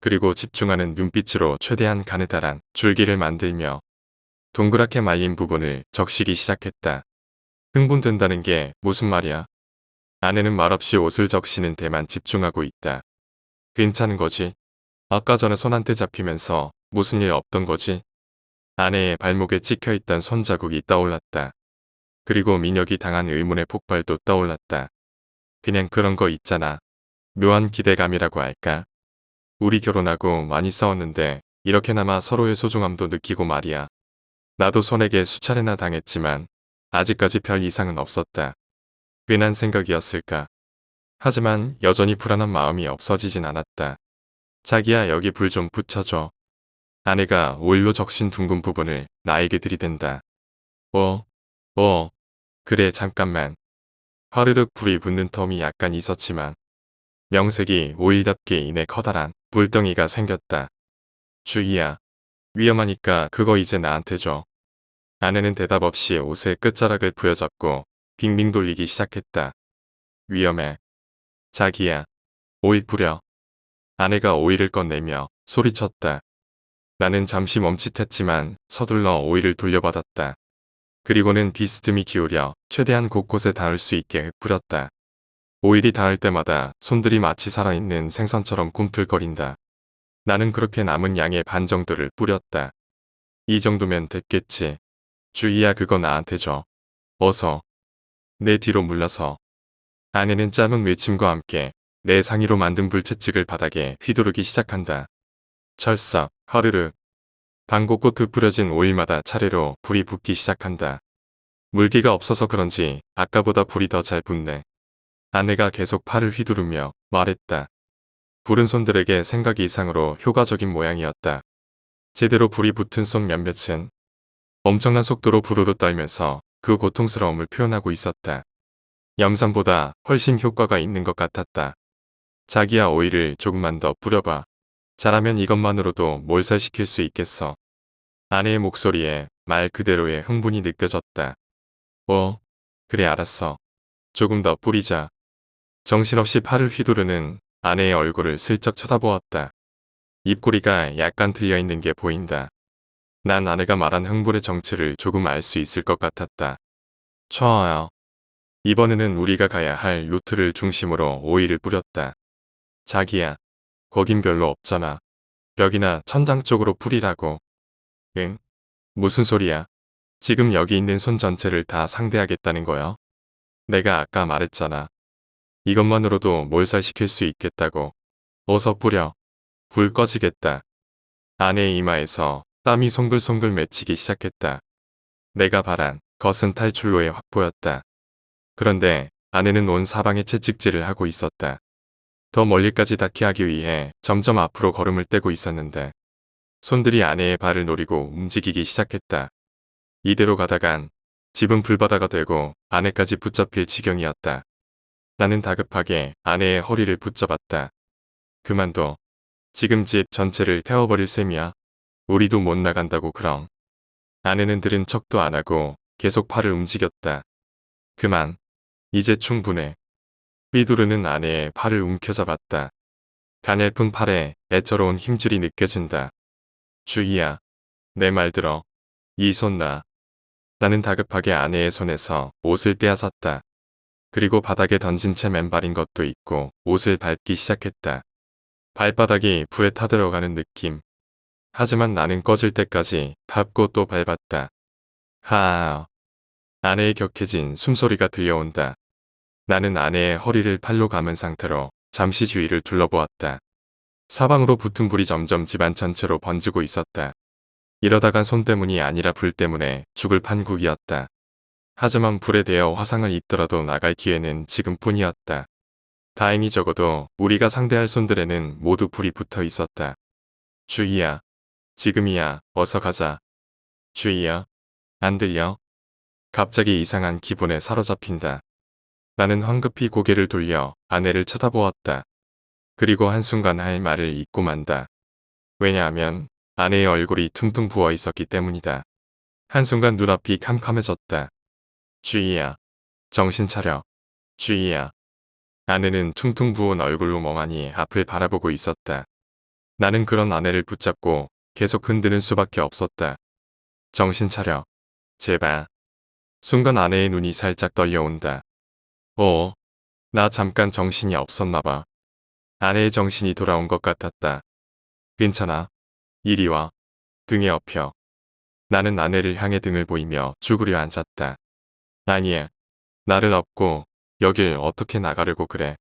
그리고 집중하는 눈빛으로 최대한 가느다란 줄기를 만들며 동그랗게 말린 부분을 적시기 시작했다. 흥분된다는 게 무슨 말이야? 아내는 말없이 옷을 적시는 데만 집중하고 있다. 괜찮은 거지? 아까 전에 손한테 잡히면서 무슨 일 없던 거지? 아내의 발목에 찍혀있던 손자국이 떠올랐다. 그리고 민혁이 당한 의문의 폭발도 떠올랐다. 그냥 그런 거 있잖아. 묘한 기대감이라고 할까? 우리 결혼하고 많이 싸웠는데 이렇게나마 서로의 소중함도 느끼고 말이야. 나도 손에게 수차례나 당했지만 아직까지 별 이상은 없었다. 괜한 생각이었을까? 하지만 여전히 불안한 마음이 없어지진 않았다. 자기야 여기 불 좀 붙여줘. 아내가 오일로 적신 둥근 부분을 나에게 들이댄다. 그래 잠깐만. 화르륵 불이 붙는 텀이 약간 있었지만 명색이 오일답게 이내 커다란 불덩이가 생겼다. 주희야. 위험하니까 그거 이제 나한테 줘. 아내는 대답 없이 옷의 끝자락을 부여잡고 빙빙 돌리기 시작했다. 위험해. 자기야. 오일 뿌려. 아내가 오일을 꺼내며 소리쳤다. 나는 잠시 멈칫했지만 서둘러 오일을 돌려받았다. 그리고는 비스듬히 기울여 최대한 곳곳에 닿을 수 있게 뿌렸다. 오일이 닿을 때마다 손들이 마치 살아있는 생선처럼 꿈틀거린다. 나는 그렇게 남은 양의 반 정도를 뿌렸다. 이 정도면 됐겠지. 주희야 그거 나한테 줘. 어서. 내 뒤로 물러서. 아내는 짧은 외침과 함께 내 상의로 만든 불채찍을 바닥에 휘두르기 시작한다. 철썩, 허르르. 방 곳곳 뿌려진 오일마다 차례로 불이 붙기 시작한다. 물기가 없어서 그런지 아까보다 불이 더 잘 붙네. 아내가 계속 팔을 휘두르며 말했다. 불은 손들에게 생각 이상으로 효과적인 모양이었다. 제대로 불이 붙은 손 몇몇은 엄청난 속도로 부르르 떨면서 그 고통스러움을 표현하고 있었다. 염산보다 훨씬 효과가 있는 것 같았다. 자기야 오일을 조금만 더 뿌려봐. 잘하면 이것만으로도 몰살시킬 수 있겠어. 아내의 목소리에 말 그대로의 흥분이 느껴졌다. 그래 알았어. 조금 더 뿌리자. 정신없이 팔을 휘두르는 아내의 얼굴을 슬쩍 쳐다보았다. 입꼬리가 약간 틀려있는 게 보인다. 난 아내가 말한 흥분의 정체를 조금 알 수 있을 것 같았다. 좋아요. 이번에는 우리가 가야 할 루트를 중심으로 오일을 뿌렸다. 자기야, 거긴 별로 없잖아. 벽이나 천장 쪽으로 뿌리라고. 응? 무슨 소리야? 지금 여기 있는 손 전체를 다 상대하겠다는 거야? 내가 아까 말했잖아. 이것만으로도 몰살시킬 수 있겠다고. 어서 뿌려. 불 꺼지겠다. 아내의 이마에서 땀이 송글송글 맺히기 시작했다. 내가 바란 것은 탈출로에 확 보였다. 그런데 아내는 온 사방에 채찍질을 하고 있었다. 더 멀리까지 닿게 하기 위해 점점 앞으로 걸음을 떼고 있었는데 손들이 아내의 발을 노리고 움직이기 시작했다. 이대로 가다간 집은 불바다가 되고 아내까지 붙잡힐 지경이었다. 나는 다급하게 아내의 허리를 붙잡았다. 그만둬. 지금 집 전체를 태워버릴 셈이야. 우리도 못 나간다고 그럼. 아내는 들은 척도 안 하고 계속 팔을 움직였다. 그만. 이제 충분해. 삐두르는 아내의 팔을 움켜잡았다. 가냘픈 팔에 애처로운 힘줄이 느껴진다. 주희야. 내 말 들어. 이 손 놔. 나는 다급하게 아내의 손에서 옷을 빼앗았다. 그리고 바닥에 던진 채 맨발인 것도 있고 옷을 밟기 시작했다. 발바닥이 불에 타들어가는 느낌. 하지만 나는 꺼질 때까지 밟고 또 밟았다. 하아. 아내의 격해진 숨소리가 들려온다. 나는 아내의 허리를 팔로 감은 상태로 잠시 주위를 둘러보았다. 사방으로 붙은 불이 점점 집안 전체로 번지고 있었다. 이러다간 손 때문이 아니라 불 때문에 죽을 판국이었다. 하지만 불에 대어 화상을 입더라도 나갈 기회는 지금뿐이었다. 다행히 적어도 우리가 상대할 손들에는 모두 불이 붙어 있었다. 주희야. 지금이야. 어서 가자. 주희야. 안 들려? 갑자기 이상한 기분에 사로잡힌다. 나는 황급히 고개를 돌려 아내를 쳐다보았다. 그리고 한순간 할 말을 잊고 만다. 왜냐하면 아내의 얼굴이 퉁퉁 부어 있었기 때문이다. 한순간 눈앞이 캄캄해졌다. 주희야. 정신 차려. 주희야. 아내는 퉁퉁 부은 얼굴로 멍하니 앞을 바라보고 있었다. 나는 그런 아내를 붙잡고 계속 흔드는 수밖에 없었다. 정신 차려. 제발. 순간 아내의 눈이 살짝 떨려온다. 나 잠깐 정신이 없었나 봐. 아내의 정신이 돌아온 것 같았다. 괜찮아. 이리 와. 등에 엎여. 나는 아내를 향해 등을 보이며 죽으려 앉았다. 아니야. 나를 업고 여길 어떻게 나가려고 그래.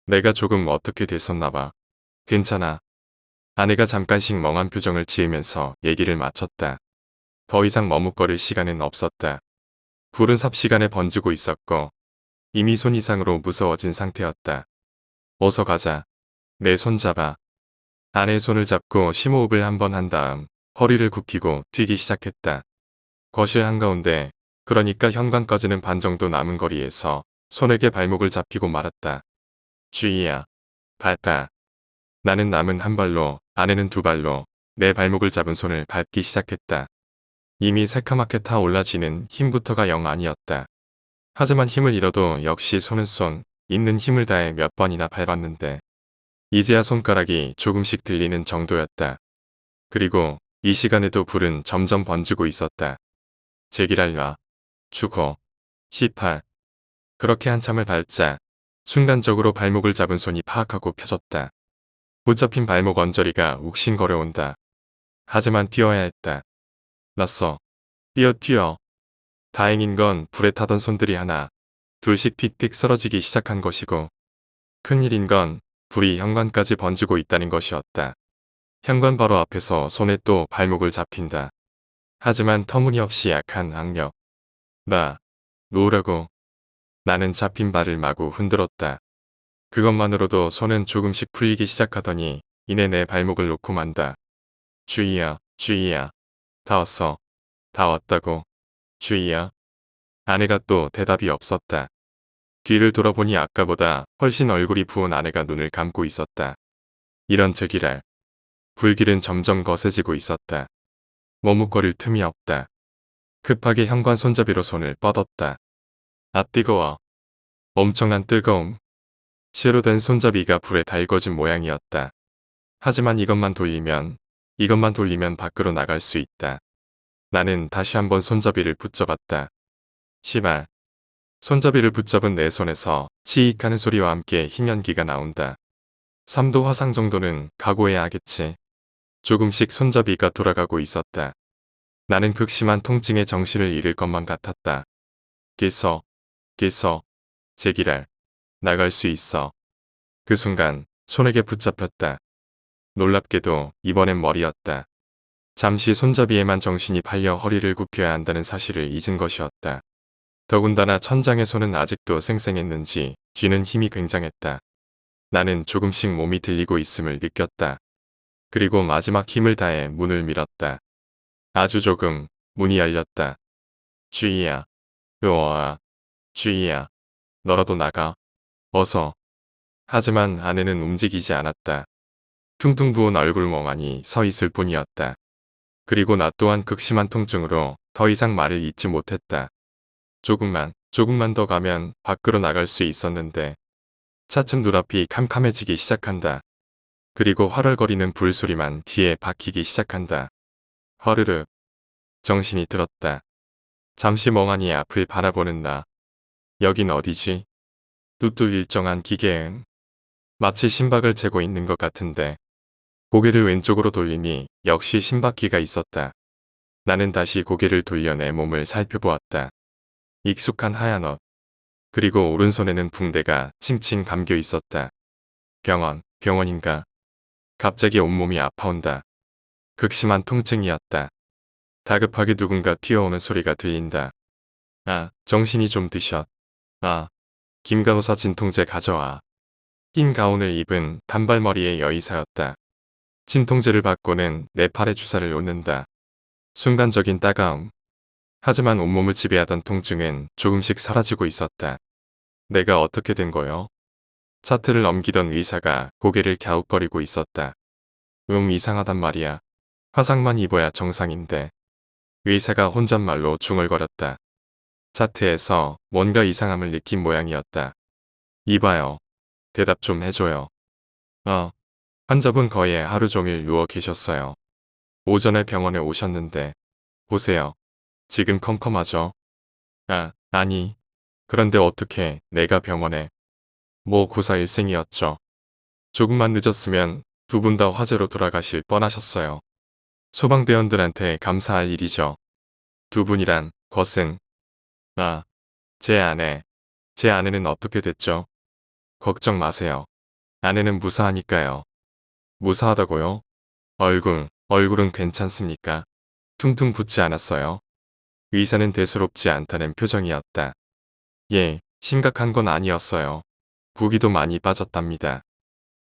내가 조금 어떻게 됐었나 봐. 괜찮아. 아내가 잠깐씩 멍한 표정을 지으면서 얘기를 마쳤다. 더 이상 머뭇거릴 시간은 없었다. 불은 삽시간에 번지고 있었고 이미 손 이상으로 무서워진 상태였다. 어서 가자. 내 손 잡아. 아내의 손을 잡고 심호흡을 한번 한 다음 허리를 굽히고 뛰기 시작했다. 거실 한가운데 그러니까 현관까지는 반 정도 남은 거리에서 손에게 발목을 잡히고 말았다. 주희야. 밟아. 나는 남은 한 발로 아내는 두 발로 내 발목을 잡은 손을 밟기 시작했다. 이미 새카맣게 타올라지는 힘부터가 영 아니었다. 하지만 힘을 잃어도 역시 손은 손, 있는 힘을 다해 몇 번이나 밟았는데 이제야 손가락이 조금씩 들리는 정도였다. 그리고 이 시간에도 불은 점점 번지고 있었다. 제기랄라. 죽어. 18. 그렇게 한참을 밟자 순간적으로 발목을 잡은 손이 파악하고 펴졌다. 붙잡힌 발목 언저리가 욱신거려온다. 하지만 뛰어야 했다. 났어. 뛰어. 다행인 건 불에 타던 손들이 하나, 둘씩 픽픽 쓰러지기 시작한 것이고 큰일인 건 불이 현관까지 번지고 있다는 것이었다. 현관 바로 앞에서 손에 또 발목을 잡힌다. 하지만 터무니없이 약한 악력. 나, 놓으라고. 나는 잡힌 발을 마구 흔들었다. 그것만으로도 손은 조금씩 풀리기 시작하더니 이내 내 발목을 놓고 만다. 주희야, 주희야. 다 왔어. 다 왔다고. 주희야. 아내가 또 대답이 없었다. 뒤를 돌아보니 아까보다 훨씬 얼굴이 부은 아내가 눈을 감고 있었다. 이런 제기랄. 불길은 점점 거세지고 있었다. 머뭇거릴 틈이 없다. 급하게 현관 손잡이로 손을 뻗었다. 아 뜨거워. 엄청난 뜨거움. 쇠로 된 손잡이가 불에 달궈진 모양이었다. 하지만 이것만 돌리면 밖으로 나갈 수 있다. 나는 다시 한번 손잡이를 붙잡았다. 시발. 손잡이를 붙잡은 내 손에서 치익 하는 소리와 함께 흰 연기가 나온다. 3도 화상 정도는 각오해야 하겠지. 조금씩 손잡이가 돌아가고 있었다. 나는 극심한 통증에 정신을 잃을 것만 같았다. 개서, 제기랄. 나갈 수 있어. 그 순간 손에게 붙잡혔다. 놀랍게도 이번엔 머리였다. 잠시 손잡이에만 정신이 팔려 허리를 굽혀야 한다는 사실을 잊은 것이었다. 더군다나 천장의 손은 아직도 쌩쌩했는지 쥐는 힘이 굉장했다. 나는 조금씩 몸이 들리고 있음을 느꼈다. 그리고 마지막 힘을 다해 문을 밀었다. 아주 조금 문이 열렸다. 주희야. 으어아. 주희야. 너라도 나가. 어서. 하지만 아내는 움직이지 않았다. 퉁퉁 부은 얼굴 멍하니 서 있을 뿐이었다. 그리고 나 또한 극심한 통증으로 더 이상 말을 잇지 못했다. 조금만 더 가면 밖으로 나갈 수 있었는데 차츰 눈앞이 캄캄해지기 시작한다. 그리고 화럴거리는 불소리만 귀에 박히기 시작한다. 허르륵. 정신이 들었다. 잠시 멍하니 앞을 바라보는 나. 여긴 어디지? 뚜뚜 일정한 기계음. 마치 심박을 재고 있는 것 같은데. 고개를 왼쪽으로 돌리니 역시 심박기가 있었다. 나는 다시 고개를 돌려 내 몸을 살펴보았다. 익숙한 하얀 옷. 그리고 오른손에는 붕대가 칭칭 감겨 있었다. 병원인가? 갑자기 온몸이 아파온다. 극심한 통증이었다. 다급하게 누군가 튀어오는 소리가 들린다. 아, 정신이 좀 드셔. 아, 김간호사 진통제 가져와. 흰 가운을 입은 단발머리의 여의사였다. 진통제를 받고는 내 팔에 주사를 놓는다. 순간적인 따가움. 하지만 온몸을 지배하던 통증은 조금씩 사라지고 있었다. 내가 어떻게 된 거요? 차트를 넘기던 의사가 고개를 갸웃거리고 있었다. 이상하단 말이야. 화상만 입어야 정상인데. 의사가 혼잣말로 중얼거렸다. 차트에서 뭔가 이상함을 느낀 모양이었다. 이봐요. 대답 좀 해줘요. 환자분 거의 하루 종일 누워 계셨어요. 오전에 병원에 오셨는데. 보세요. 지금 컴컴하죠? 아니. 그런데 어떻게 내가 병원에. 구사일생이었죠. 조금만 늦었으면 두 분 다 화재로 돌아가실 뻔하셨어요. 소방대원들한테 감사할 일이죠. 두 분이란 것은. 제 아내는 어떻게 됐죠? 걱정 마세요. 아내는 무사하니까요. 무사하다고요? 얼굴은 괜찮습니까? 퉁퉁 붓지 않았어요? 의사는 대수롭지 않다는 표정이었다. 예, 심각한 건 아니었어요. 부기도 많이 빠졌답니다.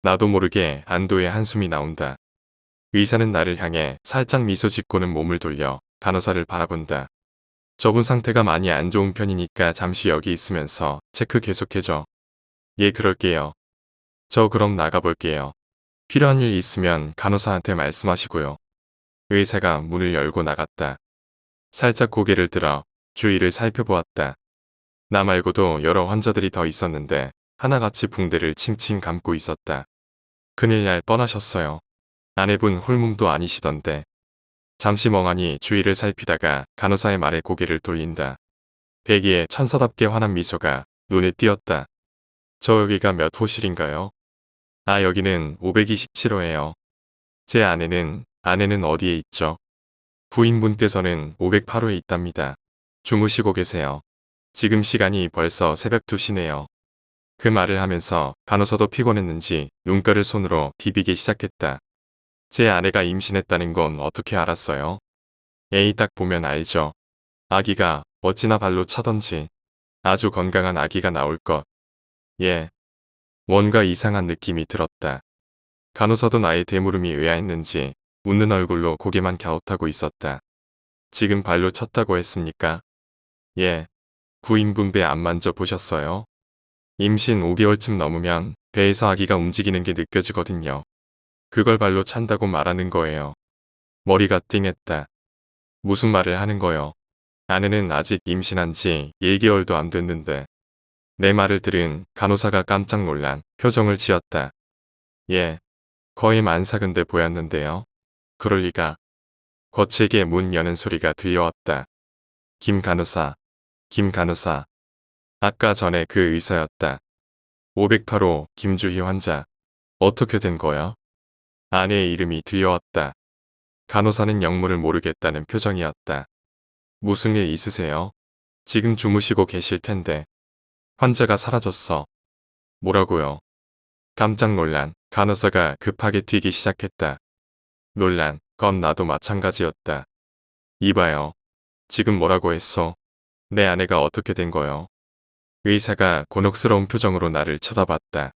나도 모르게 안도의 한숨이 나온다. 의사는 나를 향해 살짝 미소 짓고는 몸을 돌려 간호사를 바라본다. 저분 상태가 많이 안 좋은 편이니까 잠시 여기 있으면서 체크 계속해줘. 예, 그럴게요. 저 그럼 나가볼게요. 필요한 일 있으면 간호사한테 말씀하시고요. 의사가 문을 열고 나갔다. 살짝 고개를 들어 주위를 살펴보았다. 나 말고도 여러 환자들이 더 있었는데 하나같이 붕대를 칭칭 감고 있었다. 큰일 날 뻔하셨어요. 아내분 홀몸도 아니시던데. 잠시 멍하니 주위를 살피다가 간호사의 말에 고개를 돌린다. 배기에 천사답게 환한 미소가 눈에 띄었다. 저 여기가 몇 호실인가요? 여기는 527호예요. 제 아내는 어디에 있죠? 부인분께서는 508호에 있답니다. 주무시고 계세요. 지금 시간이 벌써 새벽 2시네요. 그 말을 하면서 간호사도 피곤했는지 눈가를 손으로 비비기 시작했다. 제 아내가 임신했다는 건 어떻게 알았어요? 에이 딱 보면 알죠. 아기가 어찌나 발로 차던지. 아주 건강한 아기가 나올 것. 예. 뭔가 이상한 느낌이 들었다. 간호사도 나의 대물음이 의아했는지 웃는 얼굴로 고개만 갸웃하고 있었다. 지금 발로 쳤다고 했습니까? 예. 부인분배 안 만져보셨어요? 임신 5개월쯤 넘으면 배에서 아기가 움직이는 게 느껴지거든요. 그걸 발로 찬다고 말하는 거예요. 머리가 띵했다. 무슨 말을 하는 거요? 아내는 아직 임신한 지 1개월도 안 됐는데. 내 말을 들은 간호사가 깜짝 놀란 표정을 지었다. 예. 거의 만삭인데 보였는데요. 그럴 리가. 거칠게 문 여는 소리가 들려왔다. 김 간호사. 김 간호사. 아까 전에 그 의사였다. 508호 김주희 환자. 어떻게 된 거야? 아내의 이름이 들려왔다. 간호사는 영문을 모르겠다는 표정이었다. 무슨 일 있으세요? 지금 주무시고 계실 텐데. 환자가 사라졌어. 뭐라고요? 깜짝 놀란 간호사가 급하게 뛰기 시작했다. 놀란 건 나도 마찬가지였다. 이봐요. 지금 뭐라고 했어? 내 아내가 어떻게 된 거요? 의사가 곤혹스러운 표정으로 나를 쳐다봤다.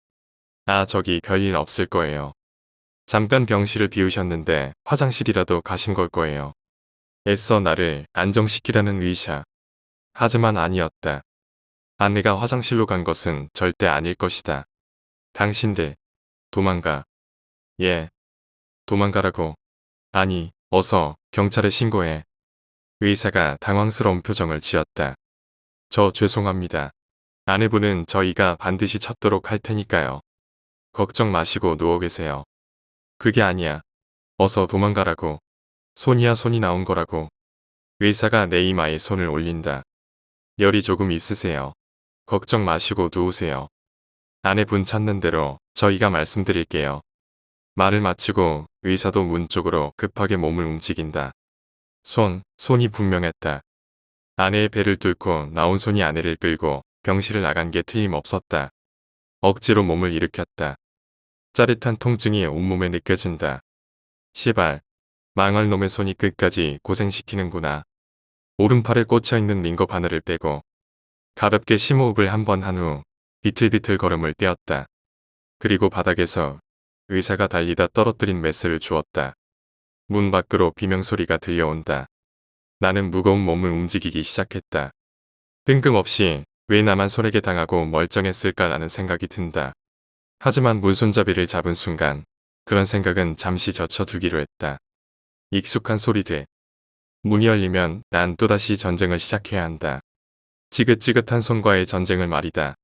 아, 저기 별일 없을 거예요. 잠깐 병실을 비우셨는데 화장실이라도 가신 걸 거예요. 애써 나를 안정시키려는 의사. 하지만 아니었다. 아내가 화장실로 간 것은 절대 아닐 것이다. 당신들, 도망가. 예, 도망가라고. 아니, 어서 경찰에 신고해. 의사가 당황스러운 표정을 지었다. 저 죄송합니다. 아내분은 저희가 반드시 찾도록 할 테니까요. 걱정 마시고 누워 계세요. 그게 아니야. 어서 도망가라고. 손이야 손이 나온 거라고. 의사가 내 이마에 손을 올린다. 열이 조금 있으세요. 걱정 마시고 누우세요. 아내분 찾는 대로 저희가 말씀드릴게요. 말을 마치고 의사도 문 쪽으로 급하게 몸을 움직인다. 손이 분명했다. 아내의 배를 뚫고 나온 손이 아내를 끌고 병실을 나간 게 틀림없었다. 억지로 몸을 일으켰다. 짜릿한 통증이 온몸에 느껴진다. 시발, 망할 놈의 손이 끝까지 고생시키는구나. 오른팔에 꽂혀있는 링거 바늘을 빼고 가볍게 심호흡을 한 번 한 후 비틀비틀 걸음을 떼었다. 그리고 바닥에서 의사가 달리다 떨어뜨린 메스를 주었다. 문 밖으로 비명소리가 들려온다. 나는 무거운 몸을 움직이기 시작했다. 뜬금없이 왜 나만 손에게 당하고 멀쩡했을까라는 생각이 든다. 하지만 문손잡이를 잡은 순간 그런 생각은 잠시 젖혀두기로 했다. 익숙한 소리들. 문이 열리면 난 또다시 전쟁을 시작해야 한다. 지긋지긋한 손과의 전쟁을 말이다.